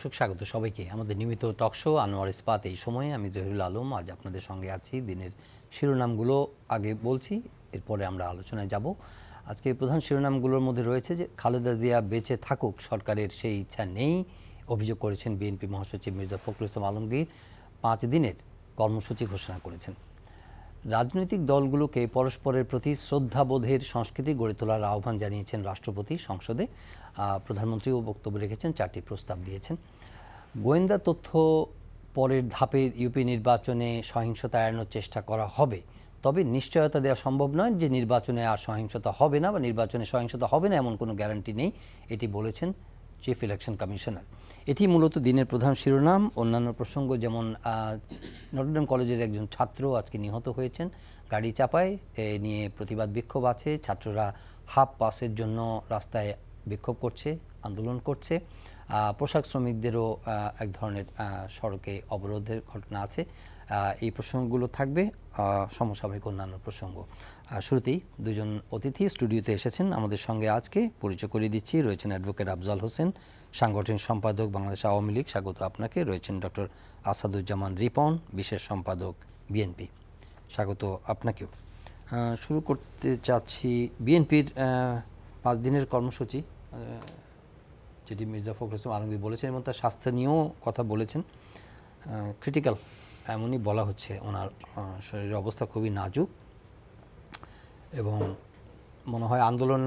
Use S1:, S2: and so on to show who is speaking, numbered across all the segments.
S1: দর্শক স্বাগত সবাইকে আমাদের নিয়মিত টক শো আনোয়ার ইস্পাত। এই সময়ে আমি জহিরুল আলম আজ আপনাদের সঙ্গে আছি। দিনের শিরোনামগুলো আগে বলছি, এরপরে আমরা আলোচনায় যাব। আজকে প্রধান শিরোনামগুলোর মধ্যে রয়েছে যে খালেদা জিয়া বেঁচে থাকুক, সরকারের সেই ইচ্ছা নেই, অভিযোগ করেছেন বিএনপি মহাসচিব মির্জা ফখরুল ইসলাম আলমগীর। 5 দিনের কর্মসূচি ঘোষণা করেছেন। রাজনৈতিক দলগুলোকে পরস্পরের প্রতি শ্রদ্ধাবোধের সংস্কৃতি গড়ে তোলার আহ্বান জানিয়েছেন রাষ্ট্রপতি সংসদে। প্রধানমন্ত্রীও বক্তব্য রেখেছেন, 4টি প্রস্তাব দিয়েছেন। গোয়েন্দা তথ্য পরের ধাপের ইউপি নির্বাচনে সহিংসতা এড়ানোর চেষ্টা করা হবে, তবে নিশ্চয়তা দেওয়া সম্ভব নয় যে নির্বাচনে আর সহিংসতা হবে না বা নির্বাচনে সহিংসতা হবে না এমন কোনো গ্যারান্টি নেই, এটি বলেছেন চিফ ইলেকশন কমিশনার। এটি মূলত দিনের প্রধান শিরোনাম। অন্যান্য প্রসঙ্গ যেমন নটরডেম কলেজের একজন ছাত্র আজকে নিহত হয়েছেন গাড়ি চাপায়, এ নিয়ে প্রতিবাদ বিক্ষোভ আছে। ছাত্ররা হাফ পাসের জন্য রাস্তায় বিক্ষোভ করছে, আন্দোলন করছে। পোশাক শ্রমিকদেরও এক ধরনের সড়কে অবরোধের ঘটনা আছে। এই প্রসঙ্গগুলো থাকবে, সমসাময়িক অন্যান্য প্রসঙ্গ। শুরুতেই দুজন অতিথি স্টুডিওতে এসেছেন আমাদের সঙ্গে আজকে, পরিচয় করিয়ে দিচ্ছি। রয়েছেন অ্যাডভোকেট আফজাল হোসেন, সাংগঠনিক সম্পাদক বাংলাদেশ আওয়ামী লীগ, স্বাগত আপনাকে। রয়েছেন ডক্টর আসাদুজ্জামান রিপন, বিশেষ সম্পাদক বিএনপি, স্বাগত আপনাকেও। শুরু করতে চাচ্ছি বিএনপির 5 দিনের কর্মসূচি, যেটি মির্জা ফখরুল ইসলাম আলমগীর বলেছেন এবং তার স্বাস্থ্য নিয়েও কথা বলেছেন। ক্রিটিক্যাল এমনই বলা হচ্ছে, ওনার শরীরের অবস্থা খুবই নাজুক এবং মনে হয় আন্দোলন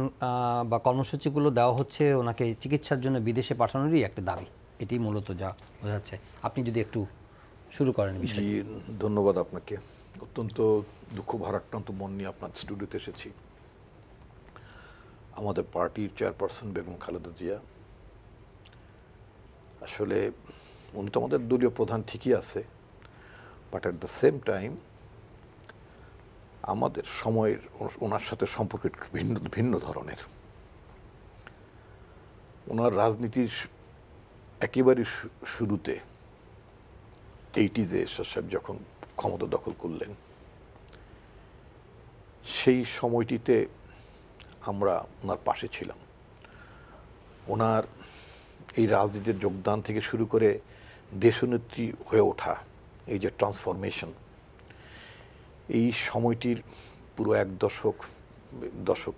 S1: বা কর্মসূচিগুলো দেওয়া হচ্ছে ওনাকে চিকিৎসার জন্য বিদেশে পাঠানোরই একটা দাবি, এটি মূলত যা বোঝাচ্ছে। আপনি যদি একটু শুরু করেন বিষয়টি।
S2: ধন্যবাদ আপনাকে। অত্যন্ত দুঃখ ভারাক্রান্ত মন নিয়ে আপনার স্টুডিওতে এসেছি। আমাদের পার্টির চেয়ারপারসন বেগম খালেদা জিয়া, আসলে উনি তো আমাদের দলীয় প্রধান ঠিকই আছে, but at the same time আমাদের সময়ের ওনার সাথে সম্পর্ক ভিন্ন ভিন্ন ধরনের। ওনার রাজনীতির একেবারে শুরুতে 80s এরশাদ সাহেব যখন ক্ষমতা দখল করলেন, সেই সময়টিতে আমরা ওনার পাশে ছিলাম। ওনার এই রাজনীতির যোগদান থেকে শুরু করে দেশনেত্রী হয়ে ওঠা, এই যে ট্রান্সফরমেশন, এই সময়টির পুরো 1 দশক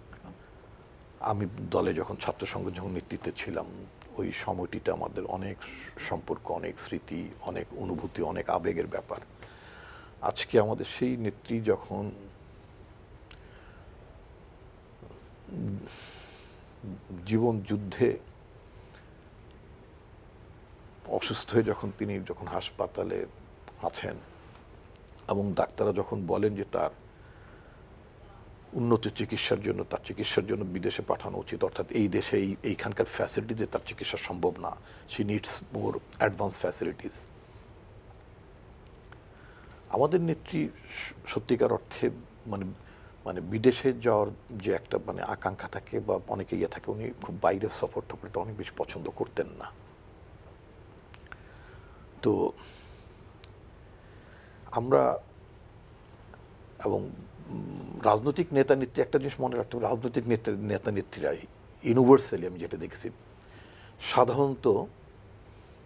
S2: আমি দলে যখন ছাত্র সংঘ যখন নেতৃত্বে ছিলাম, ওই সময়টিতে আমাদের অনেক সম্পর্ক, অনেক স্মৃতি, অনেক অনুভূতি, অনেক আবেগের ব্যাপার। আজকে আমাদের সেই নেত্রী যখন জীবন যুদ্ধে অসুস্থ হয়ে তিনি যখন হাসপাতালে আছেন এবং ডাক্তাররা যখন বলেন যে তার উন্নত চিকিৎসার জন্য, তার চিকিৎসার জন্য বিদেশে পাঠানো উচিত, অর্থাৎ এই দেশে এইখানকার ফ্যাসিলিটিজে তার চিকিৎসা সম্ভব না, she needs more advance facilities. আমাদের নেত্রী সত্যিকার অর্থে মানে বিদেশে যাওয়ার যে একটা আকাঙ্ক্ষা থাকে বা অনেকে ইয়ে থাকে, উনি খুব বাইরের সফর টফরটা অনেক বেশি পছন্দ করতেন না। তো আমরা এবং রাজনৈতিক নেতা নেত্রী, একটা জিনিস মনে রাখতে হবে, রাজনৈতিক নেতা নেত্রীরা ইউনিভার্সালি আমি যেটা দেখেছি, সাধারণত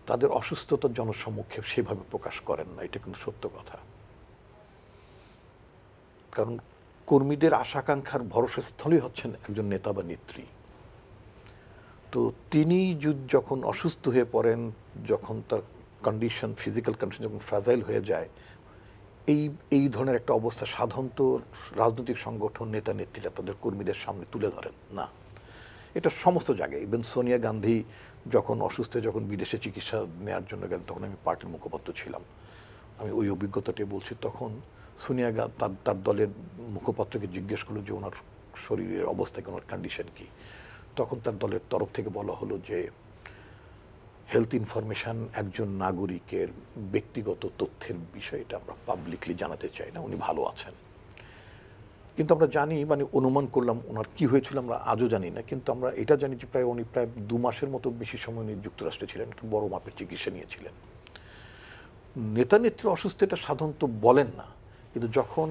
S2: তাদের অসুস্থতার জনসম্মুখে সেভাবে প্রকাশ করেন না, এটা কিন্তু সত্য কথা। কারণ কর্মীদের আশাকাঙ্ক্ষার ভরসাস্থলই হচ্ছেন একজন নেতা বা নেত্রী। তো তিনি যখন অসুস্থ হয়ে পড়েন, যখন তার কন্ডিশন, ফিজিক্যাল কন্ডিশন যখন ফ্রাজাইল হয়ে যায়, এই ধরনের একটা অবস্থা সাধারণত রাজনৈতিক সংগঠন, নেতা নেত্রীরা তাদের কর্মীদের সামনে তুলে ধরেন না। এটা সমস্ত জায়গায়। ইভেন সোনিয়া গান্ধী যখন অসুস্থ, যখন বিদেশে চিকিৎসা নেওয়ার জন্য গেলেন, তখন আমি পার্টির মুখপাত্র ছিলাম, আমি ওই অভিজ্ঞতাটি বলছি। তখন সোনিয়া গান্ধী তার দলের মুখপাত্রকে জিজ্ঞেস করলো যে ওনার শরীরের অবস্থা কি, ওনার কন্ডিশন কি। তখন তার দলের তরফ থেকে বলা হলো যে হেলথ ইনফরমেশন একজন নাগরিকের ব্যক্তিগত তথ্যের বিষয়টা আমরা পাবলিকলি জানাতে চাই না, উনি ভালো আছেন। কিন্তু আমরা জানি, অনুমান করলাম ওনার কি হয়েছিল আমরা আজও জানি না, কিন্তু আমরা এটা জানি যে উনি প্রায় 2 মাসের মতো বেশি সময় উনি যুক্তরাষ্ট্রে ছিলেন, একটা বড় মাপের চিকিৎসা নিয়েছিলেন। নেতা নেত্রী অসুস্থ এটা সাধারণত বলেন না, কিন্তু যখন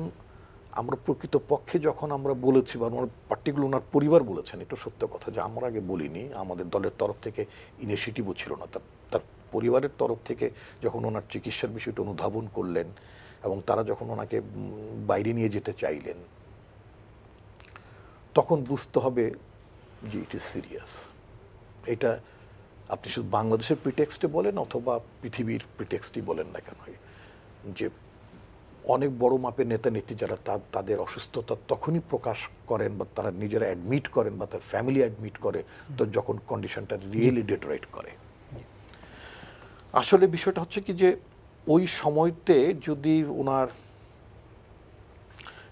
S2: আমরা প্রকৃতপক্ষে যখন আমরা বলেছি বা আমার পার্টিকুলার ওনার পরিবার বলেছেন, এটা সত্য কথা যে আমরা আগে বলিনি, আমাদের দলের তরফ থেকে ইনিশিয়েটিভও ছিল না তার পরিবারের তরফ থেকে যখন ওনার চিকিৎসার বিষয়টা অনুধাবন করলেন এবং তারা যখন ওনাকে বাইরে নিয়ে যেতে চাইলেন, তখন বুঝতে হবে যে ইট ইজ সিরিয়াস। এটা আপনি শুধু বাংলাদেশের প্রিটেক্সটে বলেন অথবা পৃথিবীর প্রিটেক্সটই বলেন না কেন, যে অনেক বড় মাপের নেতা নেত্রী যারা তাদের অসুস্থতা তখনই প্রকাশ করেন বা তারা নিজেরা অ্যাডমিট করেন বা তার ফ্যামিলি অ্যাডমিট করে, তো যখন কন্ডিশনটা রিয়েলি ডেটোরেট করে। আসলে বিষয়টা হচ্ছে কি যে ওই সময়তে যদি ওনার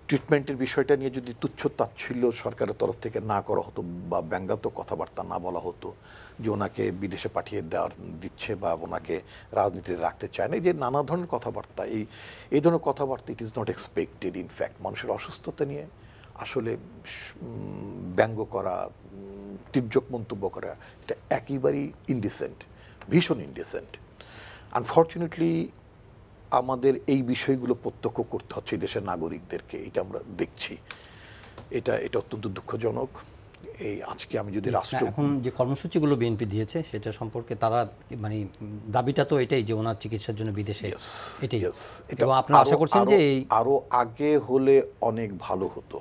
S2: ট্রিটমেন্টের বিষয়টা নিয়ে যদি তুচ্ছ তাচ্ছিল্য সরকারের তরফ থেকে না করা হতো বা ব্যঙ্গাত্মক কথাবার্তা না বলা হতো যে ওনাকে বিদেশে পাঠিয়ে দিচ্ছে বা ওনাকে রাজনীতিতে রাখতে চায় না, এই যে নানা ধরনের কথাবার্তা, এই ধরনের কথাবার্তা it is not expected. In fact মানুষের অসুস্থতা নিয়ে আসলে ব্যঙ্গ করা, তির্যক মন্তব্য করা, এটা একেবারেই ইনডিসেন্ট, ভীষণ ইনডিসেন্ট। আনফর্চুনেটলি আমাদের এই বিষয়গুলো প্রত্যক্ষ করতে হচ্ছে দেশের নাগরিকদেরকে, এটা আমরা দেখছি। এটা অত্যন্ত দুঃখজনক। এই আজকে আমি যদি রাষ্ট্র
S1: এখন যে কর্মসূচিগুলো বিএনপি দিয়েছে সেটা সম্পর্কে তারা মানে দাবিটা তো এটাই যে ওনার চিকিৎসার জন্য বিদেশে, এটাই। এবং আপনারা আশা করছেন যে
S2: আরো আগে হলে অনেক ভালো হতো।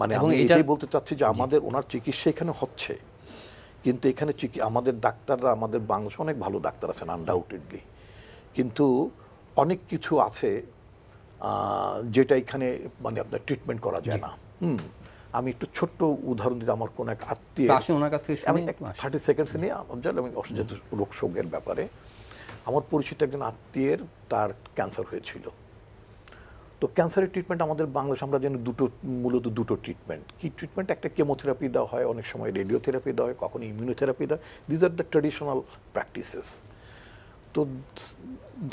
S2: মানে আমি এটাই বলতে চাচ্ছি যে আমাদের ওনার চিকিৎসা এখানে হচ্ছে, কিন্তু এখানে আমাদের ডাক্তাররা, আমাদের বাংলাদেশে অনেক ভালো ডাক্তার আছেন আনডাউটেডলি, কিন্তু অনেক কিছু আছে যেটা এখানে মানে আপনার ট্রিটমেন্ট করা যায় না। আমি একটু ছোট্ট উদাহরণ দিতে, আমার কোন এক আত্মীয়,
S1: ওনার কাছ থেকে
S2: আমি 30 সেকেন্ডস নিয়ে আমি যেহেতু রোগ শোকের ব্যাপারে, আমার পরিচিত একজন আত্মীয়ের তার ক্যান্সার হয়েছিল। তো ক্যান্সারের ট্রিটমেন্ট আমাদের বাংলাদেশ আমরা জানি মূলত দুটো ট্রিটমেন্ট। কি ট্রিটমেন্ট? একটা কেমোথেরাপি দেওয়া হয়, অনেক সময় রেডিওথেরাপি দেওয়া হয়, কখনো ইমিউনোথেরাপি দেওয়া হয়। These are the traditional practices. তো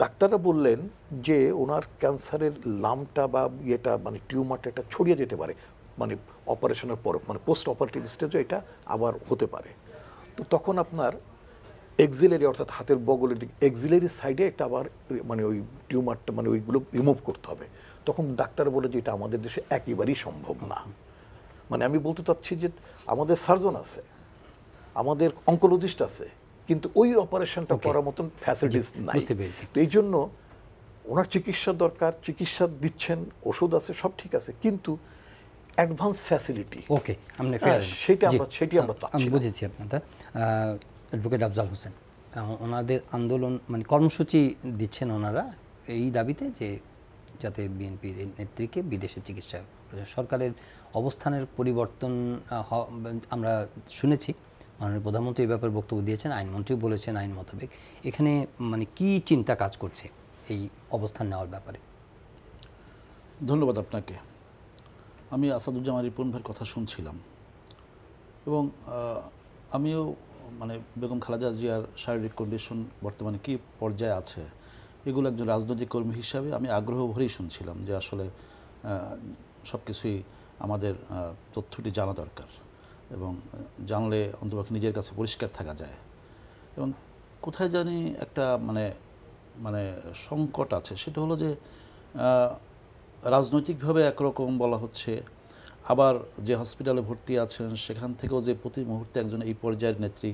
S2: ডাক্তাররা বললেন যে ওনার ক্যান্সারের লামটা বা ইয়েটা মানে টিউমারটা এটা ছড়িয়ে যেতে পারে, মানে অপারেশনের পর, মানে পোস্ট অপারেটিভ স্টেজে এটা আবার হতে পারে। তো তখন আপনার এক্সিলারি অর্থাৎ হাতের বগলের দিকে এক্সিলারি সাইডে একটা আবার মানে ওই টিউমারটা মানে ওইগুলো রিমুভ করতে হবে। তখন ডাক্তার বলে যে এটা আমাদের দেশে একেবারেই সম্ভব না। মানে আমি বলতে চাচ্ছি যে আমাদের সার্জন আছে, আমাদের অঙ্কোলজিস্ট আছে, কিন্তু ওই অপারেশনটা করার মতন ফ্যাসিলিটিস নাই। তো এই জন্য ওনার চিকিৎসা দরকার, চিকিৎসা দিচ্ছেন, ওষুধ আছে, সব ঠিক আছে, কিন্তু অ্যাডভান্স ফ্যাসিলিটি সেটি আমরা
S1: আমি বুঝেছি। আপনাদের অ্যাডভোকেট আফজাল হোসেন, ওনাদের আন্দোলন মানে কর্মসূচি দিচ্ছেন ওনারা এই দাবিতে যে যাতে বিএনপির নেত্রীকে বিদেশে চিকিৎসা, সরকারের অবস্থানের পরিবর্তন আমরা শুনেছি। মাননীয় প্রধানমন্ত্রী এই ব্যাপারে বক্তব্য দিয়েছেন, আইনমন্ত্রীও বলেছেন আইন মোতাবেক। এখানে মানে কি চিন্তা কাজ করছে এই অবস্থান নেওয়ার ব্যাপারে?
S3: ধন্যবাদ আপনাকে। আমি আসাদুজ্জামান রিপন ভাইয়ের কথা শুনছিলাম এবং আমিও মানে বেগম খালেদা জিয়ার শারীরিক কন্ডিশন বর্তমানে কী পর্যায়ে আছে এগুলো একজন রাজনৈতিক কর্মী হিসাবে আমি আগ্রহ ভরেই শুনছিলাম যে আসলে সব কিছুই আমাদের তথ্যটি জানা দরকার এবং জানলে অন্তত নিজের কাছে পরিষ্কার থাকা যায়। এবং কোথায় জানি একটা মানে সংকট আছে, সেটা হলো যে রাজনৈতিকভাবে একরকম বলা হচ্ছে, আবার যে হসপিটালে ভর্তি আছেন সেখান থেকেও যে প্রতি মুহূর্তে একজন এই পর্যায়ের নেত্রী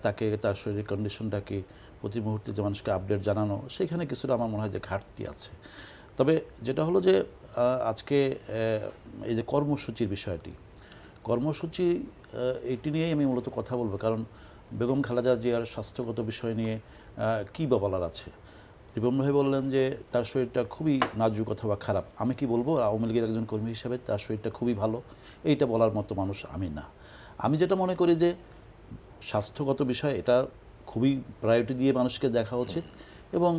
S3: তাকে তার শরীরের কন্ডিশনটাকে প্রতি মুহূর্তে যে মানুষকে আপডেট জানানো, সেখানে কিছুটা আমার মনে হয় যে ঘাটতি আছে। তবে যেটা হলো যে আজকে এই যে কর্মসূচির বিষয়টি, কর্মসূচি এইটি নিয়েই আমি মূলত কথা বলবো, কারণ বেগম খালেদা জিয়ার স্বাস্থ্যগত বিষয় নিয়ে কী বা বলার আছে। রিপন ভাই বললেন যে তার শরীরটা খুবই নাজুক অথবা খারাপ। আমি কি বলবো, আওয়ামী লীগের একজন কর্মী হিসেবে তার শরীরটা খুবই ভালো, এইটা বলার মতো মানুষ আমি না। আমি যেটা মনে করি যে স্বাস্থ্যগত বিষয় এটা খুবই প্রায়োরিটি দিয়ে মানুষকে দেখা উচিত এবং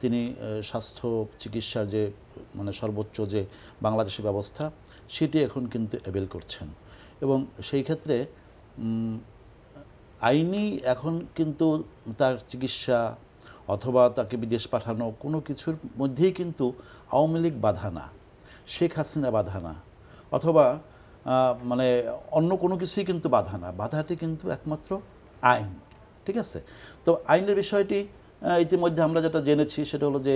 S3: তিনি স্বাস্থ্য চিকিৎসার যে মানে সর্বোচ্চ যে বাংলাদেশের ব্যবস্থা সেটি এখন কিন্তু অ্যাভেল করছেন এবং সেই ক্ষেত্রে আইনি এখন কিন্তু তার চিকিৎসা অথবা তাকে বিদেশ পাঠানো কোনো কিছুর মধ্যেই কিন্তু আওয়ামী লীগ বাধা না, শেখ হাসিনা বাধা না, অথবা মানে অন্য কোনো কিছুই কিন্তু বাধা না। বাধাটি কিন্তু একমাত্র আইন। ঠিক আছে? তো আইনের বিষয়টি ইতিমধ্যে আমরা যেটা জেনেছি সেটা হলো যে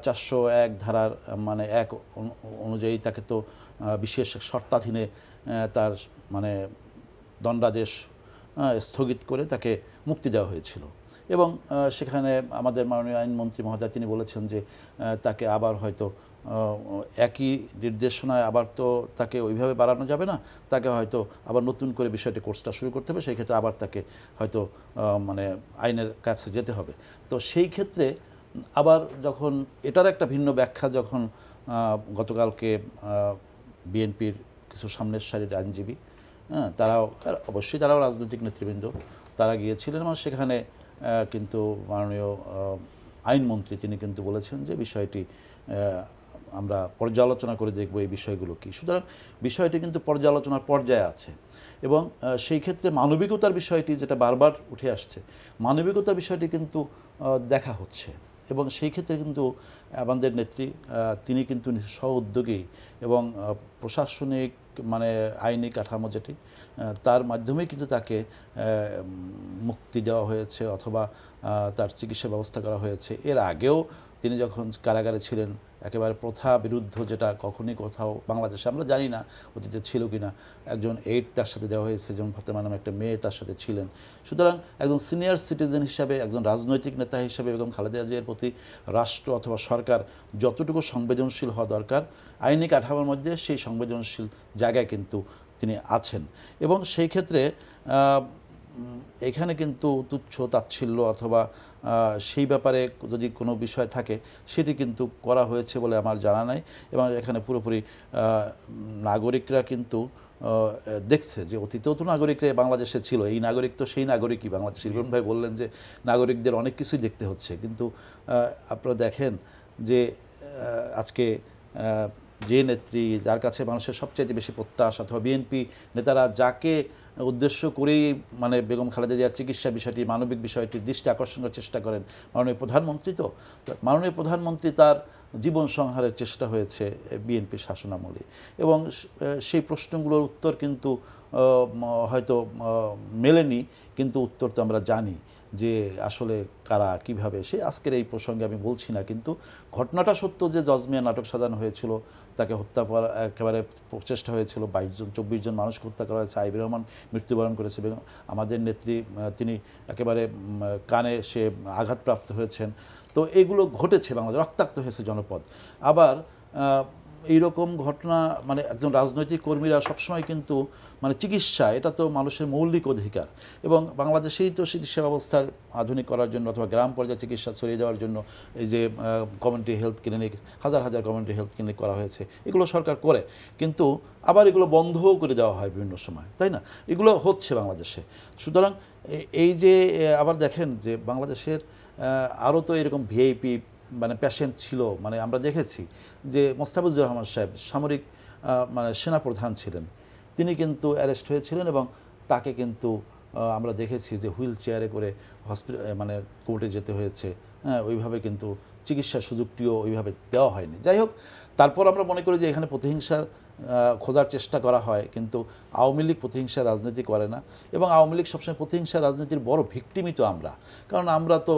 S3: 401 ধারার মানে 1 অনুযায়ী তাকে তো বিশেষ শর্তাধীনে তার মানে দণ্ডাদেশ স্থগিত করে তাকে মুক্তি দেওয়া হয়েছিল। এবং সেখানে আমাদের মাননীয় আইনমন্ত্রী মহোদয় তিনি বলেছেন যে তাকে আবার হয়তো একই নির্দেশনায় আবার তো তাকে ওইভাবে বাড়ানো যাবে না, তাকে হয়তো আবার নতুন করে বিষয়টি কোর্সটা শুরু করতে হবে, সেই ক্ষেত্রে আবার তাকে হয়তো মানে আইনের কাছে যেতে হবে। তো সেই ক্ষেত্রে আবার যখন এটার একটা ভিন্ন ব্যাখ্যা যখন গতকালকে বিএনপির কিছু সামনের সারির আইনজীবী, তারাও অবশ্যই তারাও রাজনৈতিক নেতৃবৃন্দ, তারা গিয়েছিলেন এবং সেখানে কিন্তু মাননীয় আইনমন্ত্রী তিনি কিন্তু বলেছেন যে বিষয়টি আমরা পর্যালোচনা করে দেখব এই বিষয়গুলো কি। সুতরাং বিষয়টি কিন্তু পর্যালোচনার পর্যায়ে আছে এবং সেই ক্ষেত্রে মানবিকতার বিষয়টি যেটা বারবার উঠে আসছে, মানবিকতার বিষয়টি কিন্তু দেখা হচ্ছে এবং সেই ক্ষেত্রে কিন্তু আমাদের নেত্রী তিনি কিন্তু স্ব উদ্যোগী এবং প্রশাসনিক মানে আইনি কাঠামো যেটি তার মাধ্যমে কিন্তু তাকে মুক্তি দেওয়া হয়েছে অথবা তার চিকিৎসা ব্যবস্থা করা হয়েছে। এর আগেও তিনি যখন কারাগারে ছিলেন একেবারে প্রথা বিরুদ্ধ, যেটা কখনই কোথাও বাংলাদেশে আমরা জানি না অতীতে ছিল কিনা, একজন এইড তার সাথে দেওয়া হয়েছে, যেমন ফাতেমা নামে একটা মেয়ে তার সাথে ছিলেন। সুতরাং একজন সিনিয়র সিটিজেন হিসাবে, একজন রাজনৈতিক নেতা হিসাবে বেগম খালেদা জিয়ার প্রতি রাষ্ট্র অথবা সরকার যতটুকু সংবেদনশীল হওয়া দরকার আইনি কাঠামোর মধ্যে সেই সংবেদনশীল জায়গায় কিন্তু তিনি আছেন এবং সেই ক্ষেত্রে এখানে কিন্তু তুচ্ছ তাচ্ছিল্য অথবা সেই ব্যাপারে যদি কোনো বিষয় থাকে সেটি কিন্তু করা হয়েছে বলে আমার জানা নাই এবং এখানে পুরোপুরি নাগরিকরা কিন্তু দেখছে যে অতীতেও তো নাগরিকরা বাংলাদেশে ছিল, এই নাগরিক তো সেই নাগরিকই বাংলাদেশের। ইরফান ভাই বললেন যে নাগরিকদের অনেক কিছুই দেখতে হচ্ছে, কিন্তু আপনারা দেখেন যে আজকে যে নেত্রী যার কাছে মানুষের সবচেয়ে বেশি প্রত্যাশা অথবা বিএনপি নেতারা যাকে উদ্দেশ্য করেই মানে বেগম খালেদা জিয়ার চিকিৎসা বিষয়টি মানবিক বিষয়টির দৃষ্টি আকর্ষণ করার চেষ্টা করেন মাননীয় প্রধানমন্ত্রী, তো মাননীয় প্রধানমন্ত্রী তার জীবন সংহারের চেষ্টা হয়েছে বিএনপি শাসনামলে এবং সেই প্রশ্নগুলোর উত্তর কিন্তু হয়তো মেলেনি, কিন্তু উত্তর তো আমরা জানি যে আসলে কারা কিভাবে। সে আজকের এই প্রসঙ্গে আমি বলছি না, কিন্তু ঘটনাটা সত্য যে জজমিয়া নাটক সাজানো হয়েছিল, তাকে হত্যা করার একেবারে প্রচেষ্টা হয়েছিল, 22-24 জন মানুষকে হত্যা করা হয়েছে, আইবি রহমান মৃত্যুবরণ করেছে এবং আমাদের নেত্রী তিনি একেবারে কানে সে আঘাতপ্রাপ্ত হয়েছেন। তো এগুলো ঘটেছে, বাংলাদেশ রক্তাক্ত হয়েছে জনপদ। আবার এইরকম ঘটনা মানে একজন রাজনৈতিক কর্মীরা সবসময় কিন্তু মানে চিকিৎসা এটা তো মানুষের মৌলিক অধিকার এবং বাংলাদেশেই তো চিকিৎসা ব্যবস্থার আধুনিক করার জন্য অথবা গ্রাম পর্যায়ে চিকিৎসা ছড়িয়ে যাওয়ার জন্য এই যে কমিউনিটি হেলথ ক্লিনিক, হাজার হাজার কমিউনিটি হেলথ ক্লিনিক করা হয়েছে, এগুলো সরকার করে, কিন্তু আবার এগুলো বন্ধও করে দেওয়া হয় বিভিন্ন সময়, তাই না? এগুলো হচ্ছে বাংলাদেশে। সুতরাং এই যে আবার দেখেন যে বাংলাদেশের আরও তো এরকম ভিআইপি মানে পেশেন্ট ছিল, মানে আমরা দেখেছি যে মোস্তাফিজুর রহমান সাহেব সামরিক মানে সেনাপ্রধান ছিলেন, তিনি কিন্তু অ্যারেস্ট হয়েছিলেন এবং তাকে কিন্তু আমরা দেখেছি যে হুইল চেয়ারে করে হসপিটাল মানে কোর্টে যেতে হয়েছে, হ্যাঁ, ওইভাবে কিন্তু চিকিৎসার সুযোগটিও ওইভাবে দেওয়া হয়নি। যাই হোক, তারপর আমরা মনে করি যে এখানে প্রতিহিংসার খোঁজার চেষ্টা করা হয়, কিন্তু আওয়ামী লীগ প্রতিহিংসার রাজনীতি করে না এবং আওয়ামী লীগ সবসময় প্রতিহিংসার রাজনীতির বড় ভিক্টিমই তো আমরা, কারণ আমরা তো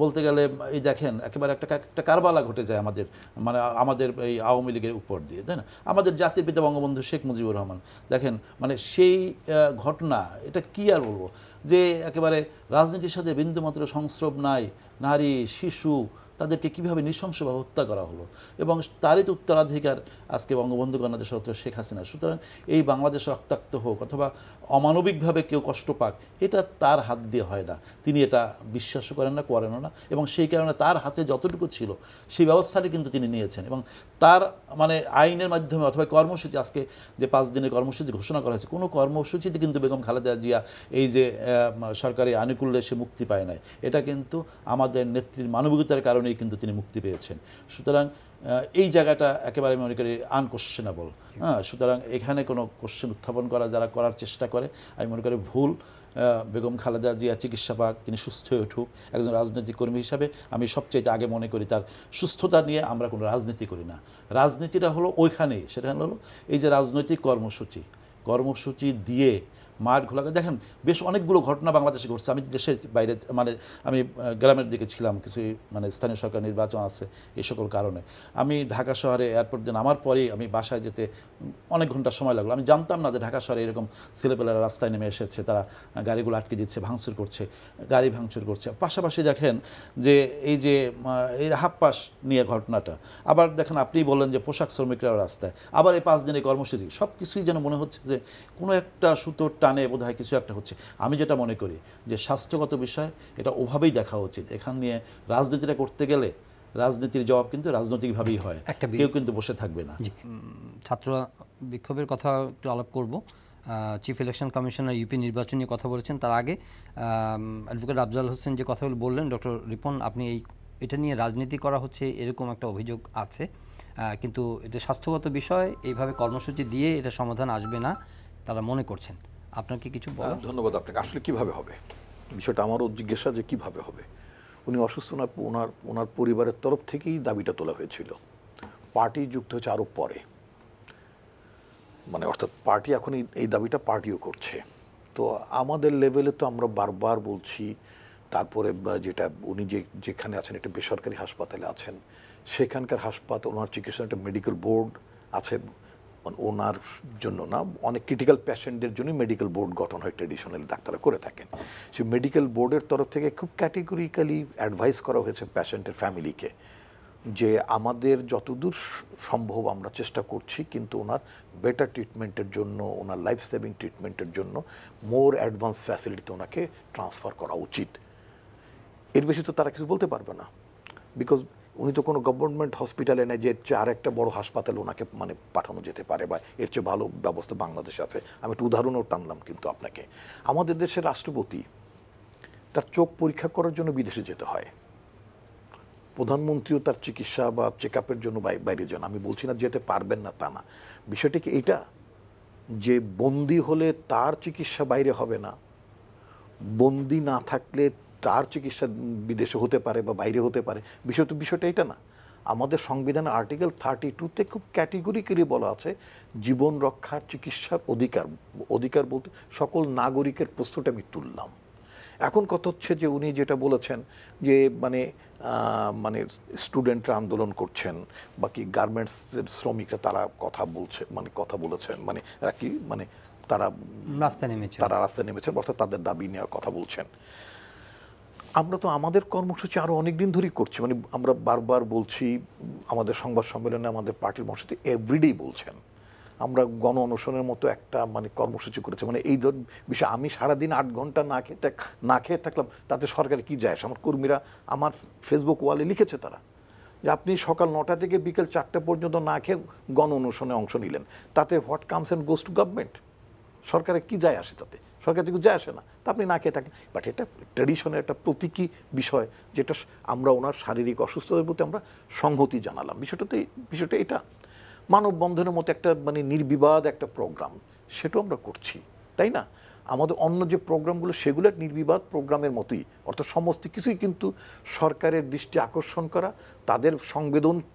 S3: বলতে গেলে এই দেখেন একেবারে একটা কারবালা ঘটে যায় আমাদের মানে আমাদের এই আওয়ামী লীগের উপর দিয়ে, তাই না? আমাদের জাতির পিতা বঙ্গবন্ধু শেখ মুজিবুর রহমান দেখেন মানে সেই ঘটনা, এটা কি আর বলবো যে একেবারে রাজনীতির সাথে বিন্দুমাত্র সংস্রব নাই, নারী শিশু তাদেরকে কীভাবে নৃশংসভাবে হত্যা করা হলো এবং তারই তো উত্তরাধিকার আজকে বঙ্গবন্ধু কন্যা দেশরত্ন শেখ হাসিনা। সুতরাং এই বাংলাদেশ রক্তাক্ত হোক অথবা অমানবিকভাবে কেউ কষ্ট পাক, এটা তার হাত দিয়ে হয় না, তিনি এটা বিশ্বাসও করেন না, করেনও না এবং সেই কারণে তার হাতে যতটুকু ছিল সেই ব্যবস্থাটি কিন্তু তিনি নিয়েছেন এবং তার মানে আইনের মাধ্যমে অথবা কর্মসূচি, আজকে যে 5 দিনের কর্মসূচি ঘোষণা করা হয়েছে, কোনো কর্মসূচিতে কিন্তু বেগম খালেদা জিয়া এই যে সরকারি আনুকূল্যে সে মুক্তি পায় নাই, এটা কিন্তু আমাদের নেত্রীর মানবিকতার কারণেই কিন্তু তিনি মুক্তি পেয়েছেন। সুতরাং এই জায়গাটা একেবারে আমি মনে করি আনকোশ্চেনেবল, হ্যাঁ। সুতরাং এখানে কোনো কোশ্চেন উত্থাপন করা যারা করার চেষ্টা করে আমি মনে করি ভুল। বেগম খালেদা জিয়া চিকিৎসা পাক, তিনি সুস্থ হয়ে উঠুক। একজন রাজনৈতিক কর্মী হিসাবে আমি সবচেয়ে আগে মনে করি তার সুস্থতা নিয়ে আমরা কোনো রাজনীতি করি না, রাজনীতিটা হলো ওইখানেই, সেটা হলো এই যে রাজনৈতিক কর্মসূচি দিয়ে মাঠ ঘোলা, দেখেন বেশ অনেকগুলো ঘটনা বাংলাদেশে ঘটছে। আমি দেশের বাইরে মানে আমি গ্রামের দিকে ছিলাম, কিছু মানে স্থানীয় সরকার নির্বাচন আছে এই সকল কারণে। আমি ঢাকা শহরে এয়ারপোর্ট দিয়ে নামার পরেই আমি বাসায় যেতে অনেক ঘন্টা সময় লাগলো। আমি জানতাম না যে ঢাকা শহরে এরকম ছেলেপেলেরা রাস্তায় নেমে এসেছে, তারা গাড়িগুলো আটকে দিচ্ছে, ভাঙচুর করছে, গাড়ি ভাঙচুর করছে। পাশাপাশি দেখেন যে এই যে এই হাফ পাস নিয়ে ঘটনাটা, আবার দেখেন আপনি বললেন যে পোশাক শ্রমিকরা রাস্তায়, আবার এই 5 দিনের কর্মসূচি, সব কিছুই যেন মনে হচ্ছে যে কোনো একটা সুতোর টানে বোধহয় কিছু একটা হচ্ছে। আমি যেটা মনে করি যে স্বাস্থ্যগত বিষয় এটা ওভাবেই দেখা উচিত। এখান নিয়ে রাজনীতিটা করতে গেলে রাজনীতির জবাব কিন্তু রাজনৈতিকভাবেই হয়, কেউ কিন্তু বসে থাকবে না।
S1: ছাত্র বিক্ষোভের কথা একটু আলাপ করব। চিফ ইলেকশন কমিশনার ইউপি নির্বাচন নিয়ে কথা বলেছেন। তার আগে অ্যাডভোকেট আফজাল হোসেন যে কথাগুলো বললেন, ডক্টর রিপন আপনি এটা নিয়ে রাজনীতি করা হচ্ছে এরকম একটা অভিযোগ আছে, কিন্তু এটা স্বাস্থ্যগত বিষয়, এইভাবে কর্মসূচি দিয়ে এটা সমাধান আসবে না তারা মনে করছেন। আপনার কি কিছু বলার?
S2: ধন্যবাদ আপনাকে। আসলে কিভাবে হবে বিষয়টা আমারও জিজ্ঞাসা যে কিভাবে হবে। উনি অসুস্থ, ওনার পরিবারের তরফ থেকেই দাবিটা তোলা হয়েছিল। পার্টি যুক্ত হয়েছে আরও পরে, মানে অর্থাৎ পার্টি এখন এই দাবিটা পার্টিও করছে। তো আমাদের লেভেলে তো আমরা বারবার বলছি। তারপরে যেটা উনি যেখানে আছেন একটা বেসরকারি হাসপাতালে আছেন, সেখানকার হাসপাতাল ওনার চিকিৎসা একটা মেডিকেল বোর্ড আছে, ওনার জন্য না, অনেক ক্রিটিক্যাল পেশেন্টদের জন্য মেডিকেল বোর্ড গঠন হয়, ট্রেডিশনালি ডাক্তাররা করে থাকেন। সেই মেডিকেল বোর্ডের তরফ থেকে খুব ক্যাটেগরিক্যালি অ্যাডভাইস করা হয়েছে পেশেন্টের ফ্যামিলিকে যে আমাদের যতদূর সম্ভব আমরা চেষ্টা করছি, কিন্তু ওনার বেটার ট্রিটমেন্টের জন্য, ওনার লাইফ সেভিং ট্রিটমেন্টের জন্য মোর অ্যাডভান্স ফ্যাসিলিটিতে ওনাকে ট্রান্সফার করা উচিত। এর বেশি তো তারা কিছু বলতে পারবে না, বিকজ উনি তো কোনো গভর্নমেন্ট হসপিটালে নেই যে আর একটা বড় হাসপাতালে ওনাকে মানে পাঠানো যেতে পারে বা এর চেয়ে ভালো ব্যবস্থা বাংলাদেশে আছে। আমি একটু উদাহরণও টানলাম কিন্তু আপনাকে। আমাদের দেশের রাষ্ট্রপতি তার চোখ পরীক্ষা করার জন্য বিদেশে যেতে হয়, প্রধানমন্ত্রীও তার চিকিৎসা বা চেক আপের জন্য বাইরে যান। আমি বলছি না যেতে পারবেন না, তা না। বিষয়টা কি এটা যে বন্দি হলে তার চিকিৎসা বাইরে হবে না, বন্দি না থাকলে তার চিকিৎসা বিদেশে হতে পারে বা বাইরে হতে পারে, বিষয়টা এটা না। আমাদের সংবিধানের আর্টিকেল 32-তে খুব ক্যাটেগরিক্যালি বলা আছে জীবন রক্ষার চিকিৎসার অধিকার বলতে সকল নাগরিকের প্রশ্নটা আমি তুললাম। এখন কথা হচ্ছে যে উনি যেটা বলেছেন যে মানে স্টুডেন্টরা আন্দোলন করছেন বা কি গার্মেন্টসের শ্রমিকরা তারা কথা বলেছেন মানে কি মানে তারা রাস্তায় নেমেছেন অর্থাৎ তাদের দাবি নেওয়ার কথা বলছেন। আমরা তো আমাদের কর্মসূচি আরো অনেক দিন ধরেই করছি, মানে আমরা বারবার বলছি, আমাদের সংবাদ সম্মেলনে আমাদের পার্টির মহাসচিব এভরিডেই বলছেন। আমরা গণ অনশনের মতো একটা মানে কর্মসূচি করেছি, মানে এই বিষয়ে আমি সারাদিন 8 ঘন্টা না খেয়ে থাকলাম, তাতে সরকারের কি যায়? আমার কর্মীরা আমার ফেসবুক ওয়ালে লিখেছে তারা যে আপনি সকাল 9টা থেকে বিকেল 4টা পর্যন্ত না খেয়ে গণ অনশনে অংশ নিলেন, তাতে what comes and goes to government? সরকারের কি যায় আসে তাতে? সরকার থেকে যায় আসে না, তা আপনি না খেয়ে থাকেন। বাট এটা ট্র্যাডিশনের একটা প্রতীকী বিষয়, যেটা আমরা ওনার শারীরিক অসুস্থতার প্রতি আমরা সংহতি জানালাম। বিষয়টা এটা মানববন্ধনের মতো একটা মানে নির্বিবাদ একটা প্রোগ্রাম, সেটাও আমরা করছি, তাই না? আমাদের অন্য যে প্রোগ্রামগুলো সেগুলো নির্বিবাদ প্রোগ্রামের মতোই, অর্থাৎ সমস্ত কিছুই কিন্তু সরকারের দৃষ্টি আকর্ষণ করা,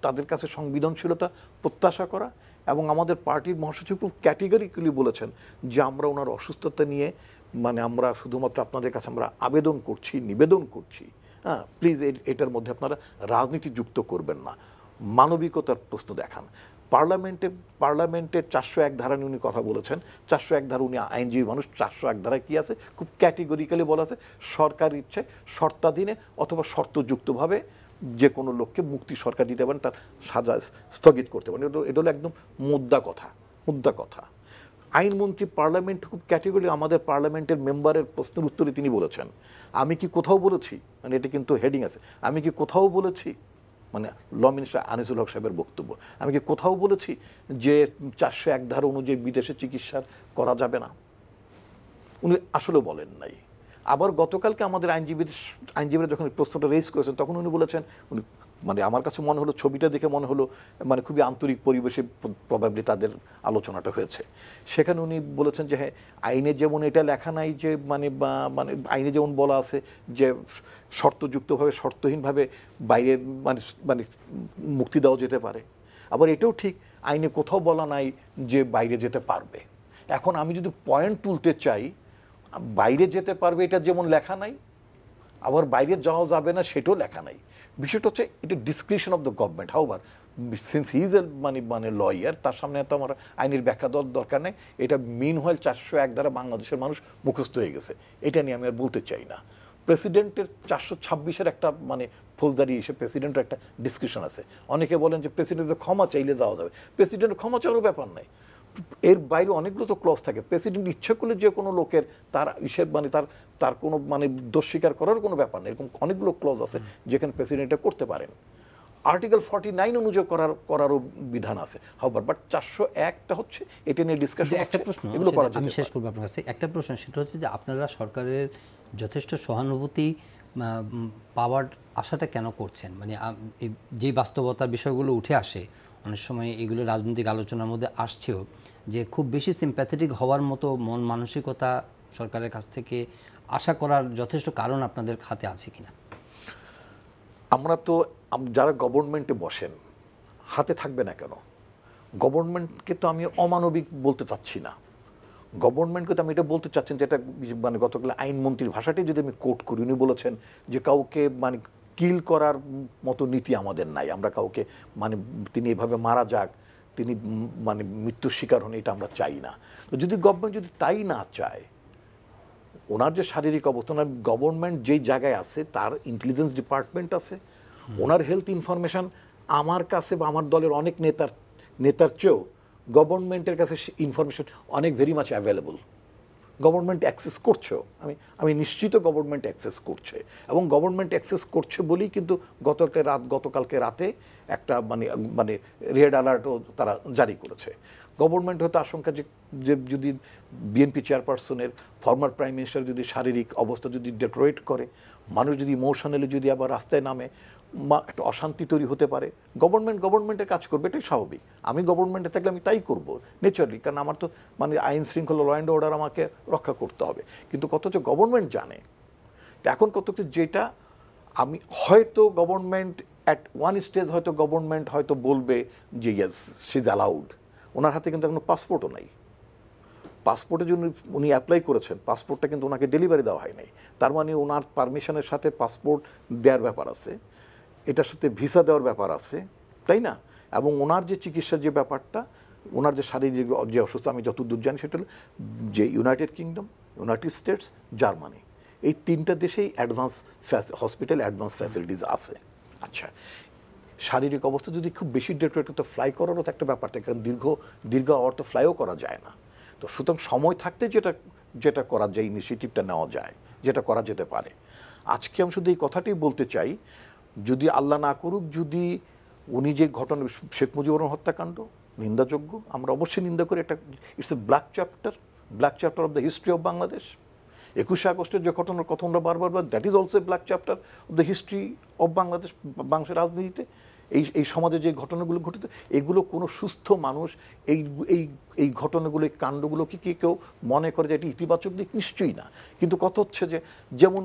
S2: তাদের কাছে সংবেদনশীলতা প্রত্যাশা করা। এবং আমাদের পার্টির মহাসচিব খুব ক্যাটেগরিক্যালি বলেছেন যে আমরা ওনার অসুস্থতা নিয়ে মানে আমরা শুধুমাত্র আপনাদের কাছে আমরা নিবেদন করছি, হ্যাঁ প্লিজ এটার মধ্যে আপনারা রাজনীতি যুক্ত করবেন না, মানবিকতার প্রশ্ন দেখান। পার্লামেন্টের 401 ধারা নিয়ে উনি কথা বলেছেন। 401 ধারা, উনি আইনজীবী মানুষ, 401 ধারায় কি আছে খুব ক্যাটেগরিক্যালি বলা আছে, সরকার ইচ্ছে শর্তাধীনে অথবা শর্তযুক্তভাবে যে কোনো লোককে মুক্তি সরকার দিতে পারেন, তার সাজা স্থগিত করতে পারেন। এটা হলো একদম মুদ্রা কথা। আইনমন্ত্রী পার্লামেন্ট খুব ক্যাটেগরি, আমাদের পার্লামেন্টের মেম্বারের প্রশ্নের উত্তরে তিনি বলেছেন, আমি কি কোথাও বলেছি, মানে এটা কিন্তু হেডিং আছে, আমি কি কোথাও বলেছি, মানে ল মিনিস্টার আনিসুল হক সাহেবের বক্তব্য, আমি কি কোথাও বলেছি যে 401 ধারা অনুযায়ী বিদেশে চিকিৎসা করা যাবে না? উনি আসলে বলেন নাই। আবার গতকালকে আমাদের আইনজীবীরা যখন প্রশ্নটা রেজ করেছেন তখন উনি বলেছেন, উনি মানে আমার কাছে মনে হলো, ছবিটা দেখে মনে হলো মানে খুবই আন্তরিক পরিবেশে প্রবাবলি তাদের আলোচনাটা হয়েছে। সেখানে উনি বলেছেন যে হ্যাঁ, আইনে যেমন এটা লেখা নাই যে মানে আইনে যেমন বলা আছে যে শর্তযুক্তভাবে শর্তহীনভাবে বাইরে মানে মুক্তি দেওয়া যেতে পারে, আবার এটাও ঠিক আইনে কোথাও বলা নাই যে বাইরে যেতে পারবে। এখন আমি যদি পয়েন্ট তুলতে চাই, বাইরে যেতে পারবে এটা যেমন লেখা নাই, আবার বাইরে যাওয়া যাবে না সেটাও লেখা নাই। বিষয়টা হচ্ছে এটা description of the government. However since he is a মানে লয়ার, তার সামনে তো আমার আইনের ব্যাখ্যা দেওয়ার দরকার নেই। এটা মিন হোয়াইল 401 দ্বারা বাংলাদেশের মানুষ মুখস্থ হয়ে গেছে, এটা নিয়ে আমি আর বলতে চাই না। প্রেসিডেন্টের 426-এর একটা মানে ফৌজদারি এসে প্রেসিডেন্টের একটা ডিসক্রিপশন আছে। অনেকে বলেন যে প্রেসিডেন্ট ক্ষমা চাইলে যাওয়া যাবে, প্রেসিডেন্টের ক্ষমা চাওয়ার ব্যাপার নাই। এর বাইরে অনেকগুলো তো ক্লজ থাকে। প্রেসিডেন্ট ইচ্ছা করলে যে কোনো লোকের তার হিসেব মানে তার কোনো মানে দোষ স্বীকার করার কোনো ব্যাপার নেই। এরকম অনেকগুলো ক্লজ আছে যেখানে প্রেসিডেন্ট এটা করতে পারেন। আর্টিকেল 49 অনুযায়ী করারও বিধান আছে। হাউবার বাট 401টা হচ্ছে এটা নিয়ে ডিসকাশন।
S1: একটা প্রশ্ন আমি শেষ করবো আপনার কাছে, একটা প্রশ্ন, সেটা হচ্ছে যে আপনারা সরকারের যথেষ্ট সহানুভূতি পাওয়ার আশাটা কেন করছেন? মানে যে বাস্তবতার বিষয়গুলো উঠে আসে অনেক সময়, এগুলো রাজনৈতিক আলোচনার মধ্যে আসছেও, যে খুব বেশি সিম্প্যাথেটিক হওয়ার মতো মন মানসিকতা সরকারের কাছ থেকে আশা করার যথেষ্ট কারণ আপনাদের হাতে আছে কিনা?
S2: আমরা তো যারা গভর্নমেন্টে বসেন, হাতে থাকবে না কেন? গভর্নমেন্টকে তো আমি অমানবিক বলতে চাচ্ছি না। গভর্নমেন্টকে তো আমি এটা বলতে চাচ্ছেন, যেটা মানে গতকাল আইনমন্ত্রীর ভাষাটি যদি আমি কোট করি, উনি বলেছেন যে কাউকে মানে কিল করার মতো নীতি আমাদের নাই, আমরা কাউকে মানে তিনি এভাবে মারা যাক, তিনি মানে মৃত্যুর শিকার হন, এটা আমরা চাই না। তো যদি গভর্নমেন্ট যদি তাই না চায়, ওনার যে শারীরিক অবস্থা, ওনার গভর্নমেন্ট যেই জায়গায় আছে তার ইন্টেলিজেন্স ডিপার্টমেন্ট আছে, ওনার হেলথ ইনফরমেশন আমার কাছে বা আমার দলের অনেক নেতার চেয়েও গভর্নমেন্টের কাছে ইনফরমেশন অনেক very much available. Government access করছেও, আমি নিশ্চিত গভর্নমেন্ট অ্যাক্সেস করছে, এবং গভর্নমেন্ট অ্যাক্সেস করছে বলেই কিন্তু গতকালকে রাতে একটা মানে রেড অ্যালার্টও তারা জারি করেছে। গভর্নমেন্ট হয়তো আশঙ্কা যে যদি বিএনপি চেয়ারপারসনের ফর্মার প্রাইম মিনিস্টার যদি শারীরিক অবস্থা যদি ডেটোরেট করে, মানুষ যদি ইমোশনালি যদি আবার রাস্তায় নামে, একটা অশান্তি তৈরি হতে পারে। গভর্নমেন্টের কাজ করবে, এটাই স্বাভাবিক। আমি গভর্নমেন্টে থাকলে আমি তাই করবো নেচারালি, কারণ আমার তো মানে আইন শৃঙ্খলা, ল অ্যান্ড অর্ডার আমাকে রক্ষা করতে হবে। কিন্তু কত যে গভর্নমেন্ট জানে, তো এখন কত যেটা আমি হয়তো গভর্নমেন্ট অ্যাট ওয়ান স্টেজ হয়তো গভর্নমেন্ট হয়তো বলবে যে ইয়েস শি ইজ অ্যালাউড। ওনার হাতে কিন্তু এখনো পাসপোর্টও নাই। পাসপোর্টের জন্য উনি অ্যাপ্লাই করেছেন, পাসপোর্টটা কিন্তু ওনাকে ডেলিভারি দেওয়া হয় নাই। তার মানে ওনার পারমিশনের সাথে পাসপোর্ট দেওয়ার ব্যাপার আছে, এটার সাথে ভিসা দেওয়ার ব্যাপার আছে, তাই না? এবং ওনার যে চিকিৎসার যে ব্যাপারটা, ওনার যে শারীরিক যে অসুস্থ, আমি যতদূর জানি সেটা হলো যে United kingdom, United states, Germany, এই তিনটা দেশেই অ্যাডভান্স হসপিটাল অ্যাডভান্স ফ্যাসিলিটিস আছে। আচ্ছা, শারীরিক অবস্থা যদি খুব বেশি ডেটোরেট তো ফ্লাই করারও তো একটা ব্যাপার থাকে, কারণ দীর্ঘ আওয়ার তো ফ্লাইও করা যায় না। তো সুতরাং সময় থাকতে যেটা করা যায়, ইনিশিয়েটিভটা নেওয়া যায়, যেটা করা যেতে পারে। আজকে আমি শুধু এই কথাটাই বলতে চাই, যদি আল্লাহ না করুক, যদি উনি যে ঘটনা শেখ মুজিবুর রহমান হত্যাকাণ্ড নিন্দাযোগ্য, আমরা অবশ্যই নিন্দা করি। একটা it's a black chapter of the history of Bangladesh. 21শে আগস্টের যে ঘটনার কথা আমরা বারবার that is also black chapter of the history of Bangladesh. বাংলাদেশের রাজনীতিতে এই সমাজে যে ঘটনাগুলো ঘটেছে, এগুলো কোনো সুস্থ মানুষ এই ঘটনাগুলো, এই কাণ্ডগুলোকে কি কেউ মনে করে যে এটি ইতিবাচক দিক? নিশ্চয়ই না। কিন্তু কথা হচ্ছে যে যেমন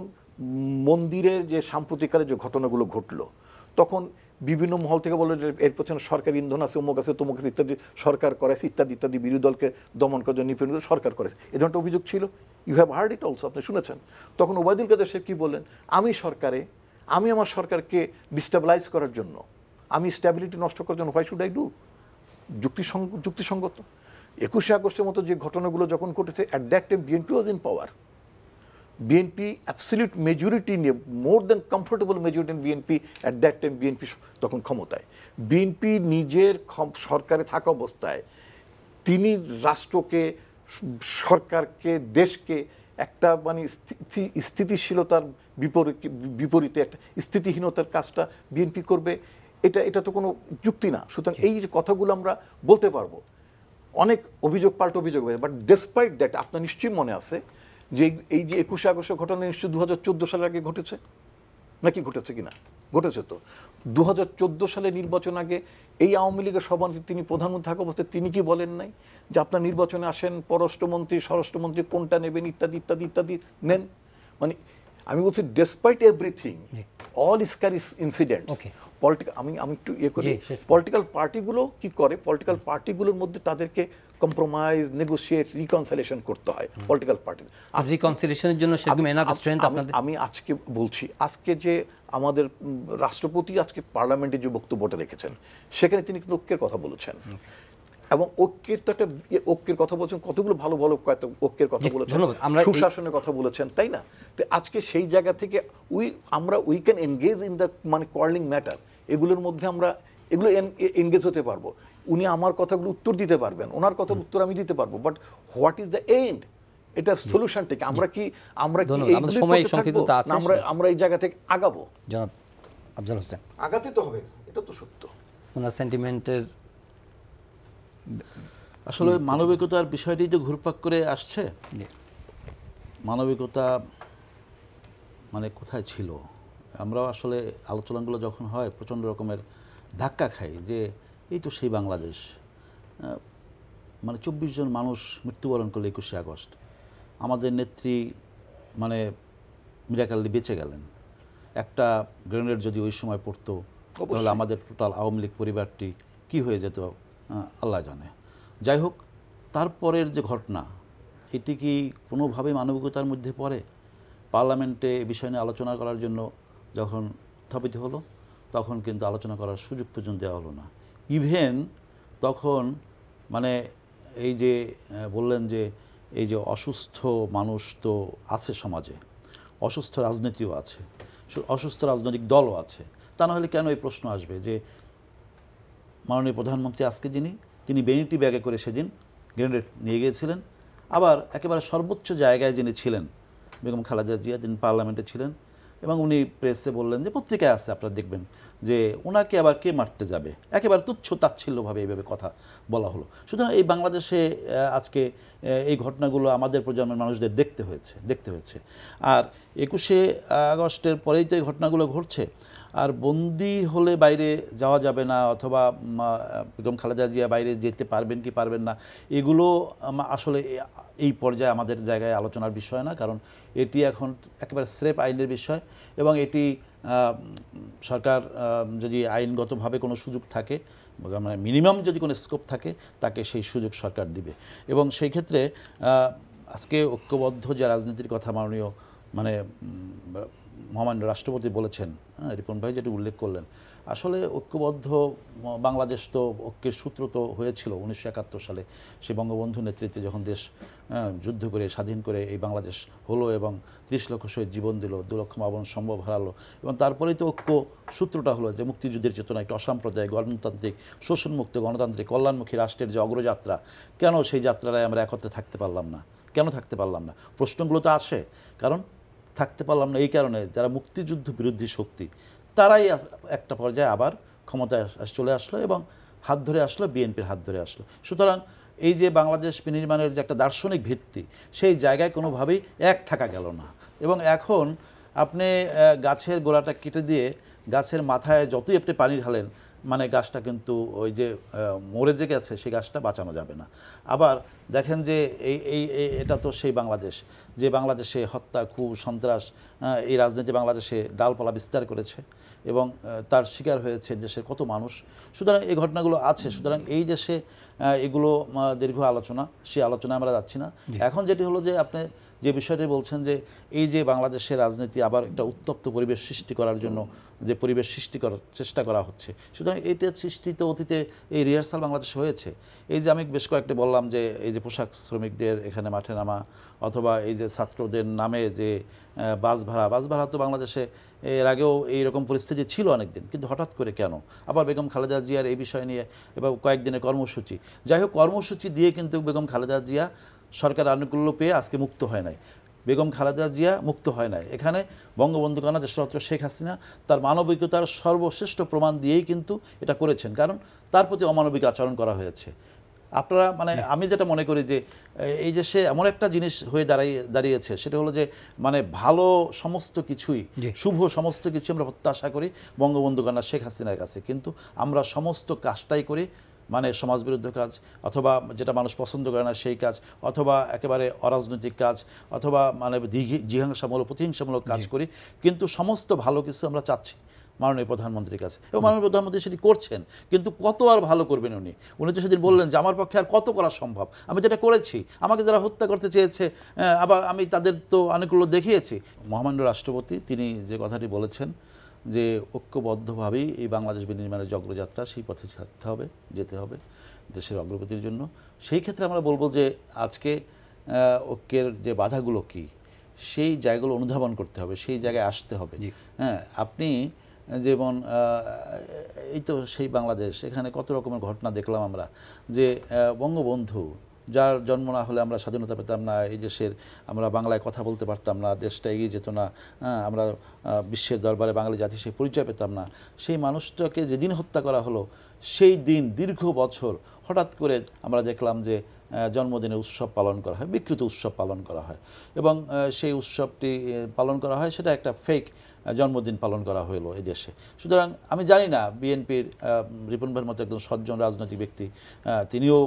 S2: মন্দিরের যে সাম্প্রতিককালে যে ঘটনাগুলো ঘটলো, তখন বিভিন্ন মহল থেকে বলে যে এর পেছনে সরকার ইন্ধন আছে, অমুক আছে, তমুক আছে, ইত্যাদি, সরকার করেছে, ইত্যাদি বিরোধী দলকে দমন করার জন্য নিপীড়ন সরকার করেছে, এ ধরনের অভিযোগ ছিল। You have heard it also, আপনি শুনেছেন। তখন ওবায়দুল কাদের সাহেব কি বললেন? আমি আমার সরকারকে ডিস্টেবিলাইজ করার জন্য, আমি স্ট্যাবিলিটি নষ্ট করার জন্য হোয়াই শুড আই ডু? যুক্তিসঙ্গত। 21শে আগস্টের মতো যে ঘটনাগুলো যখন ঘটেছে, at that time BNP was in power. BNP absolute majority নিয়ে, more than comfortable majority BNP at that time, BNP তখন ক্ষমতায়। বিএনপি নিজের সরকারে থাকা অবস্থায় তিনি রাষ্ট্রকে, সরকারকে, দেশকে একটা মানে স্থিতিশীলতার বিপরীতে একটা স্থিতিহীনতার কাজটা বিএনপি করবে, এটা তো কোনো যুক্তি না। সুতরাং এই যে কথাগুলো আমরা বলতে পারবো, অনেক অভিযোগ পাল্টা অভিযোগ, বাট ডেসপাইট দ্যাট আপনার নিশ্চয়ই মনে আছে যে এই যে 21শে আগস্টের ঘটনা নিশ্চয়ই 2014 সালের আগে ঘটেছে, নাকি ঘটেছে কিনা? ঘটেছে তো। 2014 সালে নির্বাচন আগে এই আওয়ামী লীগের সভাপতি, তিনি প্রধানমন্ত্রী থাকা অবস্থায় তিনি কি বলেন নাই যে আপনার নির্বাচনে আসেন, পররাষ্ট্রমন্ত্রী, স্বরাষ্ট্রমন্ত্রী কোনটা নেবেন, ইত্যাদি নেন? মানে আমি বলছি despite everything, all scary incidents, আমি আমি একটু ইয়ে করি,
S1: জি, শেষ করুন।
S2: পলিটিক্যাল পার্টিগুলো কি করে, পলিটিক্যাল পার্টিগুলোর মধ্যে তাদেরকে কম্প্রোমাইজ, নেগোশিয়েট, রিকনসিলিয়েশন করতে হয় পলিটিক্যাল পার্টি।
S1: রিকনসিলিয়েশনের জন্য সেরকম এনাফ স্ট্রেংথ আপনাদের?
S2: আমি আজকে বলছি, আজকে যে আমাদের রাষ্ট্রপতি আজকে পার্লামেন্টে যে বক্তব্যটা রেখেছেন, সেখানে তিনি কিন্তু ঐক্যের কথা বলেছেন, এবং ঐক্যের তো একটা ঐক্যের কথা বলছেন, কতগুলো ভালো ভালো ঐক্যের কথা বলেছেন, সুশাসনের কথা বলেছেন, তাই না? তো আজকে সেই জায়গা থেকে we can engage in the মানে কোয়ার্লিং ম্যাটার, এগুলোর মধ্যে আমরা এগুলো এনগেজ হতে পারবো। উনি আমার কথাগুলো উত্তর দিতে পারবেন, ওনার কথার উত্তর আমি দিতে পারবো, but what is the end, এটার সলিউশনটা কি? আমরা কি আমরা এই জায়গা থেকে আগাবো?
S1: জনাব আফজাল হোসেন,
S2: আগাতে তো হবে, এটা তো সত্য।
S1: ওনার সেন্টিমেন্টের
S3: আসলে মানবিকতার বিষয়টি যে ঘুরপাক করে আসছে, মানবিকতা মানে কোথায় ছিল? আমরাও আসলে আলোচনাগুলো যখন হয় প্রচণ্ড রকমের ধাক্কা খাই যে এই তো সেই বাংলাদেশ, মানে 24 জন মানুষ মৃত্যুবরণ করলো 21শে আগস্ট, আমাদের নেত্রী মানে মিরাকালি বেঁচে গেলেন। একটা গ্রেনেড যদি ওই সময় পড়তো তাহলে আমাদের টোটাল আওয়ামী লীগ পরিবারটি কি হয়ে যেত আল্লাহ জানে। যাই হোক, তারপরের যে ঘটনা, এটি কি কোনোভাবেই মানবিকতার মধ্যে পড়ে? পার্লামেন্টে এ বিষয় নিয়ে আলোচনা করার জন্য যখন উত্থাপিত হলো, তখন কিন্তু আলোচনা করার সুযোগ পর্যন্ত দেওয়া হলো না। ইভেন তখন মানে এই যে বললেন যে এই যে অসুস্থ মানুষ তো আছে সমাজে, অসুস্থ রাজনীতিও আছে, অসুস্থ রাজনৈতিক দলও আছে, তা না হলে কেন এই প্রশ্ন আসবে যে মাননীয় প্রধানমন্ত্রী আজকে তিনি বেনিটি ব্যাগে করে সেদিন গ্রেনেড নিয়ে গিয়েছিলেন, আবার একেবারে সর্বোচ্চ জায়গায় যিনি ছিলেন বেগম খালেদা জিয়া, যিনি পার্লামেন্টে ছিলেন, এবং উনি প্রেসে বললেন যে পত্রিকায় আছে আপনারা দেখবেন যে ওনাকে আবার কে মারতে যাবে, একেবারে তুচ্ছ তাচ্ছিল্যভাবে এইভাবে কথা বলা হলো। সুতরাং এই বাংলাদেশে আজকে এই ঘটনাগুলো আমাদের প্রজন্মের মানুষদের দেখতে হয়েছে। আর 21শে আগস্টের পরেই তো এই ঘটনাগুলো ঘটছে। আর বন্দি হলে বাইরে যাওয়া যাবে না, অথবা বেগম খালেদা জিয়া বাইরে যেতে পারবেন কি পারবেন না, এগুলো আসলে এই পর্যায়ে আমাদের জায়গায় আলোচনার বিষয় না, কারণ এটি এখন একেবারে স্রেফ আইনের বিষয়, এবং এটি সরকার যদি আইনগতভাবে কোনো সুযোগ থাকে, মানে মিনিমাম যদি কোনো স্কোপ থাকে, তাকে সেই সুযোগ সরকার দিবে। এবং সেই ক্ষেত্রে আজকে ঐক্যবদ্ধ যে রাজনীতির কথা মাননীয় মানে মহামান্য রাষ্ট্রপতি বলেছেন, রিপন ভাই যেটি উল্লেখ করলেন, আসলে ঐক্যবদ্ধ বাংলাদেশ তো ঐক্যের সূত্র তো হয়েছিল 1971 সালে, সে বঙ্গবন্ধু নেতৃত্বে যখন দেশ যুদ্ধ করে স্বাধীন করে এই বাংলাদেশ হলো, এবং 30 লক্ষ শহীদ জীবন দিল, 2 লক্ষ মা-বোন সম্ভব হারালো, এবং তারপরেই তো ঐক্য সূত্রটা হলো যে মুক্তিযুদ্ধের চেতনা, একটা অসাম্প্রদায়িক গণতান্ত্রিক শোষণমুক্ত গণতান্ত্রিক কল্যাণমুখী রাষ্ট্রের যে অগ্রযাত্রা, কেন সেই যাত্রায় আমরা একত্রে থাকতে পারলাম না? কেন থাকতে পারলাম না? প্রশ্নগুলো তো আসে, কারণ থাকতে পারলাম না এই কারণে যারা মুক্তিযুদ্ধ বিরোধী শক্তি, তারাই একটা পর্যায়ে আবার ক্ষমতায় চলে আসলো, এবং হাত ধরে আসলো, বিএনপির হাত ধরে আসলো। সুতরাং এই যে বাংলাদেশ বিনির্মাণের যে একটা দার্শনিক ভিত্তি, সেই জায়গায় কোনোভাবেই এক থাকা গেল না। এবং এখন আপনি গাছের গোড়াটা কেটে দিয়ে গাছের মাথায় যতই আপনি পানি ঢালেন, মানে গাছটা কিন্তু ওই যে মরে যে গেছে, সেই গাছটা বাঁচানো যাবে না। আবার দেখেন যে এটা তো সেই বাংলাদেশ, যে বাংলাদেশে হত্যা, খুন, সন্ত্রাস, এই রাজনীতি বাংলাদেশে ডালপালা বিস্তার করেছে, এবং তার শিকার হয়েছে দেশের কত মানুষ। সুতরাং এই ঘটনাগুলো আছে। সুতরাং এই দেশে এগুলো দীর্ঘ আলোচনা, সেই আলোচনায় আমরা যাচ্ছি না। এখন যেটি হলো যে আপনি যে বিষয়টি বলছেন যে এই যে বাংলাদেশের রাজনীতি আবার একটা উত্তপ্ত পরিবেশ সৃষ্টি করার জন্য যে পরিবেশ সৃষ্টি করার চেষ্টা করা হচ্ছে, সুতরাং এইটা সৃষ্টি তো অতীতে এই রিহার্সাল বাংলাদেশে হয়েছে। এই যে আমি বেশ কয়েকটা বললাম যে এই যে পোশাক শ্রমিকদের এখানে মাঠে নামা, অথবা এই যে ছাত্রদের নামে যে বাস ভাড়া তো বাংলাদেশে এর আগেও এইরকম পরিস্থিতি ছিল অনেকদিন, কিন্তু হঠাৎ করে কেন? আবার বেগম খালেদা জিয়ার এই বিষয় নিয়ে এবার কয়েকদিনের কর্মসূচি, যাই হোক কর্মসূচি দিয়ে কিন্তু বেগম খালেদা জিয়া সরকার আনুকূল্য পেয়ে আজকে মুক্ত হয় নাই, বেগম খালেদা জিয়া মুক্ত হয় নাই। এখানে বঙ্গবন্ধু কন্যা দেশরত্ন শেখ হাসিনা তার মানবিকতার সর্বশ্রেষ্ঠ প্রমাণ দিয়েই কিন্তু এটা করেছেন, কারণ তার প্রতি অমানবিক আচরণ করা হয়েছে। আপনারা মানে আমি যেটা মনে করি যে এই যে সে এমন একটা জিনিস হয়ে দাঁড়িয়েছে, সেটা হলো যে মানে ভালো সমস্ত কিছুই, শুভ সমস্ত কিছু আমরা প্রত্যাশা করি বঙ্গবন্ধু কন্যা শেখ হাসিনার কাছে, কিন্তু আমরা সমস্ত কাজটাই করি মানে সমাজবিরুদ্ধ কাজ, অথবা যেটা মানুষ পছন্দ করে না সেই কাজ, অথবা একেবারে অরাজনৈতিক কাজ, অথবা মানে জিহাংসামূলক প্রতিহিংসামূলক কাজ করি, কিন্তু সমস্ত ভালো কিছু আমরা চাচ্ছি মাননীয় প্রধানমন্ত্রীর কাছে, এবং মাননীয় প্রধানমন্ত্রী সেটি করছেন। কিন্তু কত আর ভালো করবেন উনি? উনি তো সেদিন বললেন যে আমার পক্ষে আর কত করা সম্ভব, আমি যেটা করেছি, আমাকে যারা হত্যা করতে চেয়েছে আবার আমি তাদের তো অনেকগুলো দেখিয়েছি। মহামান্য রাষ্ট্রপতি তিনি যে কথাটি বলেছেন যে ঐক্যবদ্ধভাবেই এই বাংলাদেশ বিনির্মাণের যে অগ্রযাত্রা, সেই পথে থাকতে হবে, যেতে হবে দেশের অগ্রগতির জন্য। সেই ক্ষেত্রে আমরা বলবো যে আজকে ঐক্যের যে বাধাগুলো কি, সেই জায়গাগুলো অনুধাবন করতে হবে, সেই জায়গায় আসতে হবে। হ্যাঁ, আপনি যেমন এই তো সেই বাংলাদেশ, এখানে কত রকমের ঘটনা দেখলাম আমরা, যে বঙ্গবন্ধু যার জন্ম না হলে আমরা স্বাধীনতা পেতাম না, এই দেশের আমরা বাংলায় কথা বলতে পারতাম না, দেশটা এগিয়ে যেত না, আমরা বিশ্বের দরবারে বাঙালি জাতি সেই পরিচয় পেতাম না। সেই মানুষটাকে যেদিন হত্যা করা হলো, সেই দিন দীর্ঘ বছর হঠাৎ করে আমরা দেখলাম যে জন্মদিনে উৎসব পালন করা হয়, বিকৃত উৎসব পালন করা হয়, এবং সেই উৎসবটি পালন করা হয়, সেটা একটা ফেক জন্মদিন পালন করা হলো এই দেশে। সুতরাং আমি জানি না বিএনপির রিপন ভাইয়ের মতো একজন সজ্জন রাজনৈতিক ব্যক্তি তিনিও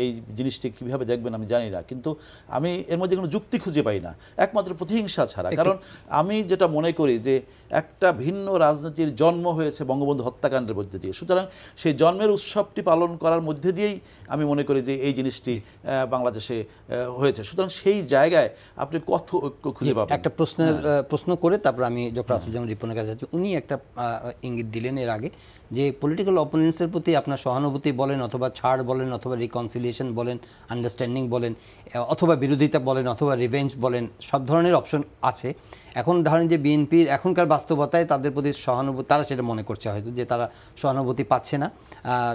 S3: এই জিনিসটি কীভাবে দেখবেন আমি জানি না, কিন্তু আমি এর মধ্যে কোনো যুক্তি খুঁজে পাই না, একমাত্র প্রতিহিংসা ছাড়া। কারণ আমি যেটা মনে করি যে একটা ভিন্ন রাজনীতির জন্ম হয়েছে বঙ্গবন্ধু হত্যাকাণ্ডের মধ্যে দিয়ে, সুতরাং সেই জন্মের উৎসবটি পালন করার মধ্যে দিয়েই আমি মনে করি যে এই জিনিসটি বাংলাদেশে হয়েছে। সুতরাং সেই জায়গায় আপনি কত ঐক্য খুঁজে পাবেন?
S1: একটা প্রশ্ন করে তারপর আমি ডক্টর আসিফুজ্জামান রিপনের কাছে যাচ্ছি। উনি একটা ইঙ্গিত দিলেন এর আগে যে পলিটিক্যাল অপোনেন্টসের প্রতি আপনার সহানুভূতি বলেন, অথবা ছাড় বলেন, অথবা রিকনসিলিয়েশন বলেন, আন্ডারস্ট্যান্ডিং বলেন, অথবা বিরোধিতা বলেন, অথবা রিভেঞ্জ বলেন, সব ধরনের অপশন আছে। এখন ধরেন যে বিএনপির এখনকার বাস্তবতায় তাদের প্রতি সহানুভূতি, তারা সেটা মনে করছে হয়তো যে তারা সহানুভূতি পাচ্ছে না,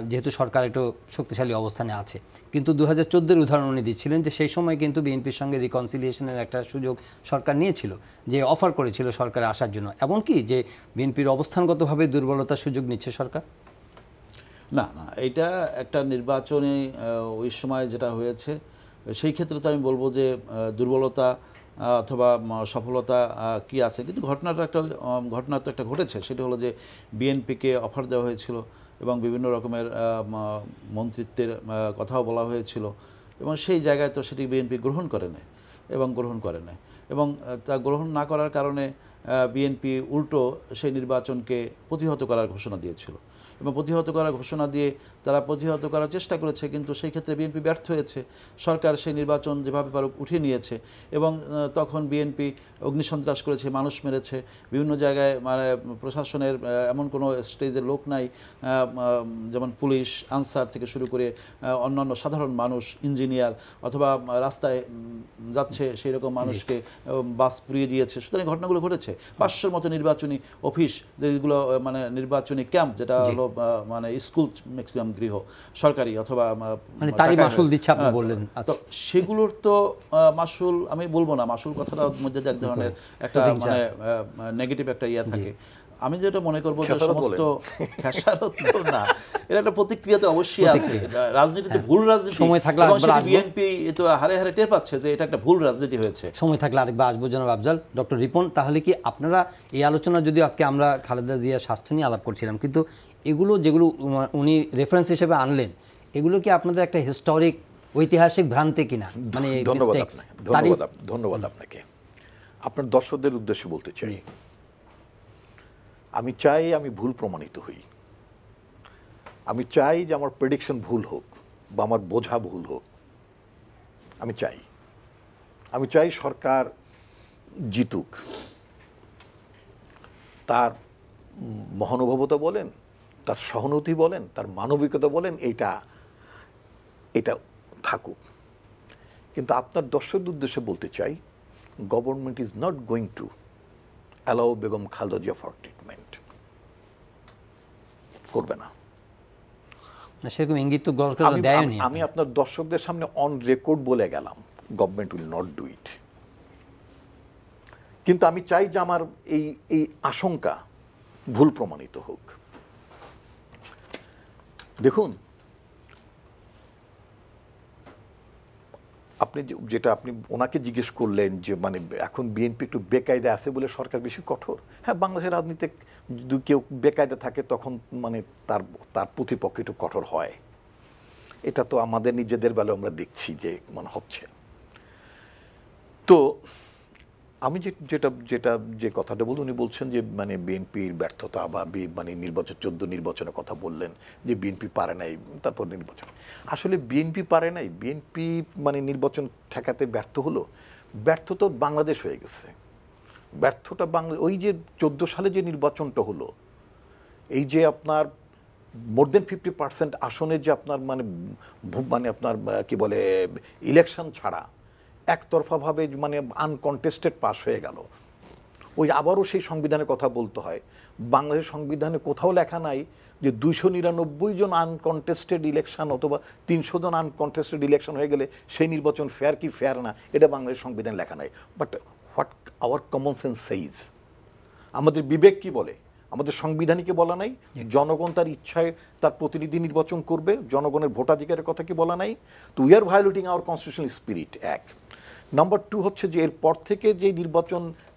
S1: যেহেতু সরকার একটু শক্তিশালী অবস্থানে আছে। কিন্তু 2014-এর উদাহরণ উনি দিচ্ছিলেন যে সেই সময় কিন্তু বিএনপির সঙ্গে রিকনসিলিয়েশনের একটা সুযোগ সরকার নিয়েছিল, যে অফার করেছিল সরকারে আসার জন্য। এমনকি যে বিএনপির অবস্থানগতভাবে দুর্বলতার সুযোগ নিচ্ছে সরকার?
S3: না না, এটা একটা নির্বাচনে ওই সময় যেটা হয়েছে, সেই ক্ষেত্রে তো আমি বলবো যে দুর্বলতা অথবা সফলতা কি আছে, কিন্তু ঘটনা তো একটা ঘটেছে। সেটা হলো যে বিএনপিকে অফার দেওয়া হয়েছিল এবং বিভিন্ন রকমের মন্ত্রিত্বের কথাও বলা হয়েছিল, এবং সেই জায়গায় তো সেটি বিএনপি গ্রহণ করে নেয় এবং তা গ্রহণ না করার কারণে বিএনপি উল্টো সেই নির্বাচনকে প্রতিহত করার ঘোষণা দিয়েছিল, এবং প্রতিহত করার ঘোষণা দিয়ে তারা প্রতিহত করার চেষ্টা করেছে, কিন্তু সেই ক্ষেত্রে বিএনপি ব্যর্থ হয়েছে। সরকার সেই নির্বাচন যেভাবে পারুক উঠিয়ে নিয়েছে, এবং তখন বিএনপি অগ্নিসন্ত্রাস করেছে, মানুষ মেরেছে বিভিন্ন জায়গায়, মানে প্রশাসনের এমন কোনো স্টেজের লোক নাই, যেমন পুলিশ, আনসার থেকে শুরু করে অন্যান্য সাধারণ মানুষ, ইঞ্জিনিয়ার, অথবা রাস্তায় যাচ্ছে সেই রকম মানুষকে বাস পুড়িয়ে দিয়েছে। সুতরাং ঘটনাগুলো ঘটেছে। 500-র মতো নির্বাচনী অফিস, যেগুলো মানে নির্বাচনী ক্যাম্প, যেটা হলো মানে স্কুল ম্যাক্সিমাম গৃহ সরকারি, অথবা
S1: মানে তারই মাসুল দিচ্ছে আপনি বললেন।
S3: তো সেগুলোর তো মাসুল আমি বলবো না, মাসুল কথাটার মধ্যে এক ধরনের একটা মানে নেগেটিভ একটা ইয়া থাকে। আমি যেটা মনে করবো যে সমস্ত খেসারত না, এর একটা প্রতিক্রিয়া তো অবশ্যই আছে। রাজনীতিতে ভুল রাজনীতি,
S1: সময় থাকলে
S3: বিএনপি তো হারে হারে টের পাচ্ছে যে এটা একটা ভুল রাজনীতি হয়েছে।
S1: সময় থাকলে আরেকবার আসবো জনাব আফজাল। ডক্টর রিপন, তাহলে কি আপনারা এই আলোচনা, যদি আজকে আমরা খালেদা জিয়ার স্বাস্থ্য নিয়ে আলাপ করছিলাম, কিন্তু এগুলো যেগুলো উনি রেফারেন্স হিসেবে আনলেন, এগুলো কি আপনাদের একটা হিস্টোরিক ঐতিহাসিক ভ্রান্তি কিনা? মানে
S2: ধন্যবাদ আপনাকে। আপনার দর্শকদের উদ্দেশ্যে বলতে চাই, আমি চাই আমি ভুল প্রমাণিত হই, আমি চাই যে আমার প্রেডিকশন ভুল হোক বা আমার বোঝা ভুল হোক, আমি চাই সরকার জিতুক। তার মহানুভবতা বলেন, তার সহানুভূতি বলেন, তার মানবিকতা বলেন, এটা থাকুক। কিন্তু আপনার দর্শকদের উদ্দেশ্যে বলতে চাই, government is not going to allow Begum Khaleda Zia for treatment, করবে না।
S1: সেরকম ইঙ্গিত তো দেয়নি।
S2: আমি আপনার দর্শকদের সামনে অন রেকর্ড বলে গেলাম, government will not do it. কিন্তু আমি চাই যে আমার এই আশঙ্কা ভুল প্রমাণিত হোক। দেখুন, আপনি যেটা আপনি ওনাকে জিজ্ঞেস করলেন যে মানে এখন বিএনপি একটু বেকায়দা আছে বলে সরকার বেশি কঠোর। হ্যাঁ, বাংলাদেশের রাজনীতিতে যদি কেউ বেকায়দা থাকে তখন মানে তার প্রতিপক্ষ একটু কঠোর হয়। এটা তো আমাদের নিজেদের বেলায় আমরা দেখছি যে মানে হচ্ছে। তো আমি যে কথাটা বলতে উনি বলছেন যে মানে বিএনপির ব্যর্থতা বা মানে নির্বাচন 14 নির্বাচনের কথা বললেন যে বিএনপি পারে নাই, তারপর নির্বাচন। আসলে বিএনপি পারে নাই, বিএনপি মানে নির্বাচন ঠেকাতে ব্যর্থ হলো, ব্যর্থ তো বাংলাদেশ হয়ে গেছে। ব্যর্থটা বাংলা, ওই যে 14 সালে যে নির্বাচনটা হলো, এই যে আপনার মোর দেন 50% আসনে যে আপনার মানে আপনার কি বলে ইলেকশন ছাড়া একতরফাভাবে মানে আনকন্টেস্টেড পাস হয়ে গেল। ওই আবারও সেই সংবিধানের কথা বলতে হয়। বাংলাদেশের সংবিধানে কোথাও লেখা নাই যে 299 জন আনকন্টেস্টেড ইলেকশন অথবা 300 জন আনকন্টেস্টেড ইলেকশন হয়ে গেলে সেই নির্বাচন ফেয়ার কি ফেয়ার না, এটা বাংলাদেশের সংবিধানে লেখা নাই। But what hour common sense সেইজ, আমাদের বিবেক কি বলে, আমাদের সংবিধানিকে বলা নাই জনগণ তার ইচ্ছায় তার প্রতিনিধি নির্বাচন করবে, জনগণের ভোটাধিকারের কথা কি বলা নাই? তো we are violating our constitutional spirit. এক নাম্বার 2 হচ্ছে যে এরপর থেকে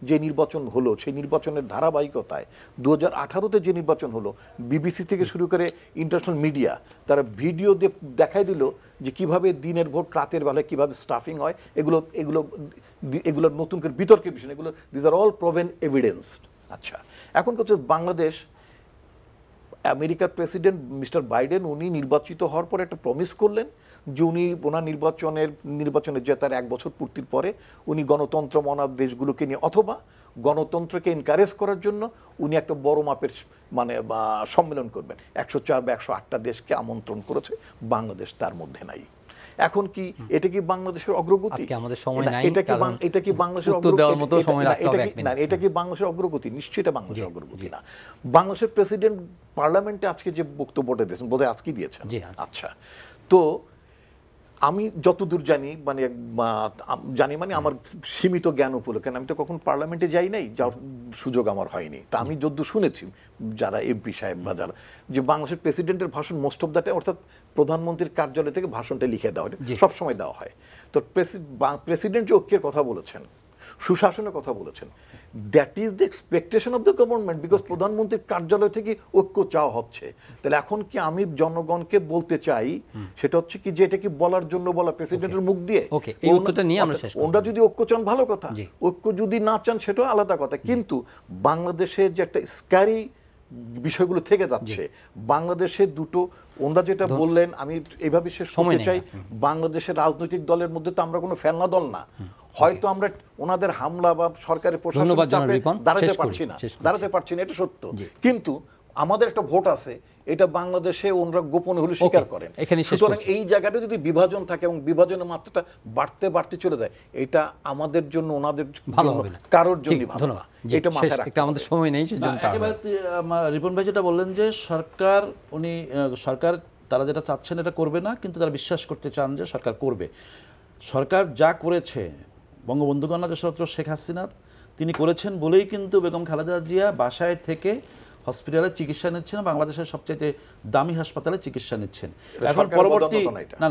S2: যে নির্বাচন হলো, সেই নির্বাচনের ধারাবাহিকতায় 2018-তে যে নির্বাচন হলো, বিবিসি থেকে শুরু করে ইন্টারন্যাশনাল মিডিয়া তারা ভিডিও দেখাই দিল যে কিভাবে দিনের ভোট রাতের বেলায় কিভাবে স্টাফিং হয়। এগুলো নতুন করে বিতর্কের বিষয়, এগুলো this are all proven evidence. আচ্ছা, এখন হচ্ছে বাংলাদেশ, আমেরিকার প্রেসিডেন্ট মিস্টার বাইডেন উনি নির্বাচিত হওয়ার পর একটা প্রমিস করলেন যে উনি ওনার নির্বাচনের যে তার 1 বছর পূর্তির পরে উনি গণতন্ত্র মনার দেশগুলোকে নিয়ে অথবা গণতন্ত্রকে এনকারেজ করার জন্য উনি একটা বড় মাপের মানে সম্মেলন করবেন। 104 বা 108টা দেশকে আমন্ত্রণ করেছে, বাংলাদেশ তার মধ্যে নাই। এখন কি এটা কি বাংলাদেশের অগ্রগতি?
S1: আজকে আমাদের সময় নাই,
S2: এটা কি বাংলাদেশের অগ্রগতি? না, এটা কি বাংলাদেশের অগ্রগতি? নিশ্চয়ই এটা বাংলাদেশের অগ্রগতি না। বাংলাদেশের প্রেসিডেন্ট পার্লামেন্টে আজকে যে বক্তব্যটা দিয়েছেন, বোধহয় আজকেই দিয়েছেন। আচ্ছা, তো আমি যতদূর জানি মানে আমার সীমিত জ্ঞান উপলক্ষে, আমি তো কখন পার্লামেন্টে যাই নাই, যাওয়ার সুযোগ আমার হয়নি। তা আমি যতদূর শুনেছি যারা এমপি সাহেব বা যারা, যে বাংলাদেশের প্রেসিডেন্টের ভাষণ মোস্ট অফ দ্য টাইম, অর্থাৎ প্রধানমন্ত্রীর কার্যালয় থেকে ভাষণটা লিখে দেওয়া হয়, সবসময় দেওয়া হয়। তো প্রেসিডেন্ট যে ঐক্যের কথা বলেছেন, সুশাসনের কথা বলেছেন, that is the expectation of the government, because প্রধানমন্ত্রীর কার্যালয় থেকে ঐক্য চাওয়া হচ্ছে। তাহলে এখন কি আমি জনগণকে বলতে চাই সেটা হচ্ছে কি যে এটা কি বলার জন্য বলা প্রেসিডেন্টের মুখ দিয়ে? ওনারা যদি ঐক্য চান ভালো কথা, ঐক্য যদি না চান সেটাও আলাদা কথা। কিন্তু বাংলাদেশের যে একটা স্ক্যারি বিষয়গুলো থেকে যাচ্ছে, বাংলাদেশে দুটো, ওনারা যেটা বললেন আমি এইভাবে শেষ করতে চাই, বাংলাদেশের রাজনৈতিক দলের মধ্যে তো আমরা কোনো ফেলনা দল না। হয়তো আমরা ওনাদের হামলা বা সরকারের প্রশাসনের চাপে দাঁড়াতে পারছি না, এটা সত্য। কিন্তু আমাদের একটা ভোট আছে, এটা বাংলাদেশে ওনারা গোপনে হলে স্বীকার করেন। সুতরাং এই জায়গাটা যদি বিভাজন থাকে এবং বিভাজনের মাত্রাটা বাড়তে চলে যায়, এটা আমাদের জন্য ওনাদের
S1: ভালো হবে না,
S2: কারোর জন্য ভালো না। এটা মাথায় রাখতে
S1: আমাদের সময় নেই।
S3: একেবারে রিপন ভাই যেটা বললেন যে সরকার তারা যেটা চাচ্ছেন এটা করবে না, কিন্তু তারা বিশ্বাস করতে চান যে সরকার করবে। সরকার যা করেছে, বঙ্গবন্ধু কন্যা যশোরত্র শেখ হাসিনা তিনি করেছেন বলেই কিন্তু বেগম খালেদা জিয়া বাসায় থেকে হসপিটালে চিকিৎসা নিচ্ছেন, বাংলাদেশের সবচেয়ে দামি হাসপাতালে চিকিৎসা নিচ্ছেন। এখন পরবর্তী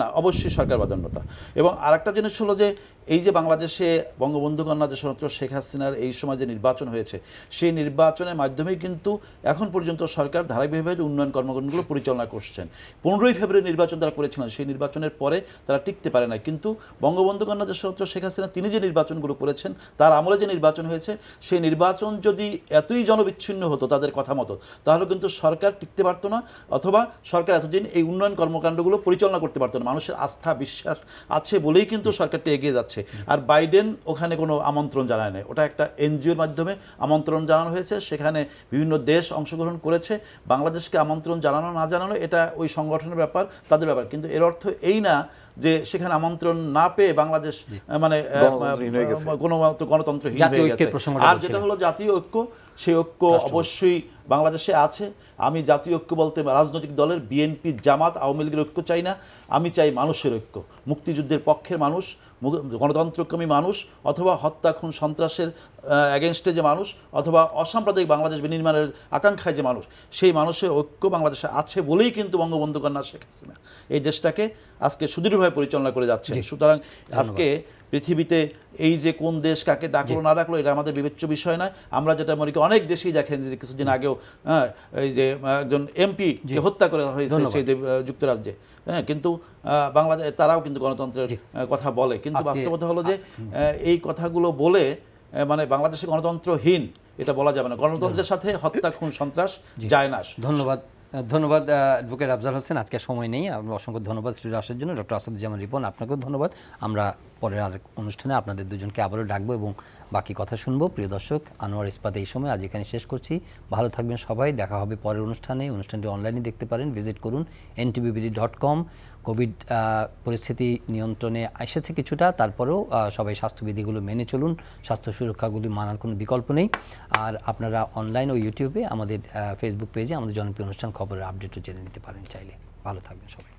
S3: না অবশ্যই সরকার বাধ্যতা। এবং আরেকটা জিনিস হলো যে এই যে বাংলাদেশে বঙ্গবন্ধু কন্যা যশোরত্র শেখ হাসিনার এই সময় যে নির্বাচন হয়েছে, সেই নির্বাচনের মাধ্যমেই কিন্তু এখন পর্যন্ত সরকার ধারাবাহিকভাবে উন্নয়ন কর্মকাণ্ডগুলো পরিচালনা করছেন। 15ই ফেব্রুয়ারি নির্বাচন তারা করেছিলেন, সেই নির্বাচনের পরে তারা টিকতে পারে না। কিন্তু বঙ্গবন্ধু কন্যা যশোরত্র শেখ হাসিনা তিনি যে নির্বাচনগুলো করেছেন, তার আমলে যে নির্বাচন হয়েছে, সেই নির্বাচন যদি এতই জনবিচ্ছিন্ন হতো তাদের কথা মতো, তাহলে কিন্তু সরকার টিকতে পারতো না, অথবা সরকার এতদিন এই উন্নয়ন কর্মকাণ্ডগুলো পরিচালনা করতে পারতো না। মানুষের আস্থা বিশ্বাস আছে বলেই কিন্তু সরকারটি এগিয়ে যাচ্ছে। আর বাইডেন ওখানে কোনো আমন্ত্রণ জানায় নাই, ওটা একটা এনজিওর মাধ্যমে আমন্ত্রণ জানানো হয়েছে, সেখানে বিভিন্ন দেশ অংশগ্রহণ করেছে। বাংলাদেশকে আমন্ত্রণ জানানো না জানানো এটা ওই সংগঠনের ব্যাপার, তাদের ব্যাপার। কিন্তু এর অর্থ এই না যে সেখানে আমন্ত্রণ না পেয়ে বাংলাদেশ মানে গণতন্ত্রহীন হয়ে গেছে। আর যেটা হলো জাতীয় ঐক্য, সেই ঐক্য অবশ্যই বাংলাদেশে আছে। আমি জাতীয় ঐক্য বলতে রাজনৈতিক দলের বিএনপি, জামাত, আওয়ামী লীগের ঐক্য চাই না, আমি চাই মানুষের ঐক্য। মুক্তিযুদ্ধের পক্ষের মানুষ, গণতন্ত্রকামী মানুষ, অথবা হত্যা খুন সন্ত্রাসের এগেনস্টে যে মানুষ, অথবা অসাম্প্রদায়িক বাংলাদেশ বিনির্মাণের আকাঙ্ক্ষায় যে মানুষ, সেই মানুষের ঐক্য বাংলাদেশে আছে বলেই কিন্তু বঙ্গবন্ধু কন্যা শেখ হাসিনা এই দেশটাকে আজকে সুদৃঢ়ভাবে পরিচালনা করে যাচ্ছে। সুতরাং আজকে পৃথিবীতে এই যে কোন দেশ কাকে ডাকলো না ডাকলো এটা আমাদের বিবেচ্য বিষয় নয়। আমরা যেটা মনে করি, অনেক দেশেই দেখেন যে কিছুদিন আগেও এই যে একজন এমপি হত্যা করা হয়েছে সেই যুক্তরাজ্যে, হ্যাঁ, কিন্তু বাংলাদেশ তারাও কিন্তু গণতন্ত্রের কথা বলে। কিন্তু বাস্তবতা হলো যে এই কথাগুলো বলে মানে বাংলাদেশে গণতন্ত্রহীন এটা বলা যাবে না। গণতন্ত্রের সাথে হত্যা, খুন, সন্ত্রাস যায় না।
S1: ধন্যবাদ অ্যাডভোকেট আফজাল হোসেন। আজকে সময় নেই, অসংখ্য ধন্যবাদ স্টুডিও আসার জন্য। ডক্টর আসাদুজ্জামান রিপন, আপনাকেও ধন্যবাদ। আমরা পরের আরেক অনুষ্ঠানে আপনাদের দুজনকে আবারও ডাকবো এবং বাকি কথা শুনবো। প্রিয় দর্শক, আনোয়ার ইস্পাত এই সময় আজ এখানে শেষ করছি। ভালো থাকবেন সবাই, দেখা হবে পরের অনুষ্ঠানে। অনুষ্ঠানটি অনলাইনে দেখতে পারেন, ভিজিট করুন ntbbd.com। কোভিড পরিস্থিতি নিয়ন্ত্রণে এসেছে কিছুটা, তারপরেও সবাই স্বাস্থ্যবিধিগুলো মেনে চলুন, স্বাস্থ্য সুরক্ষাগুলি মানার কোনো বিকল্প নেই। আর আপনারা অনলাইন ও ইউটিউবে আমাদের ফেসবুক পেজে আমাদের জনপ্রিয় অনুষ্ঠান খবরের আপডেটও জেনে নিতে পারেন চাইলে। ভালো থাকবেন সবাই।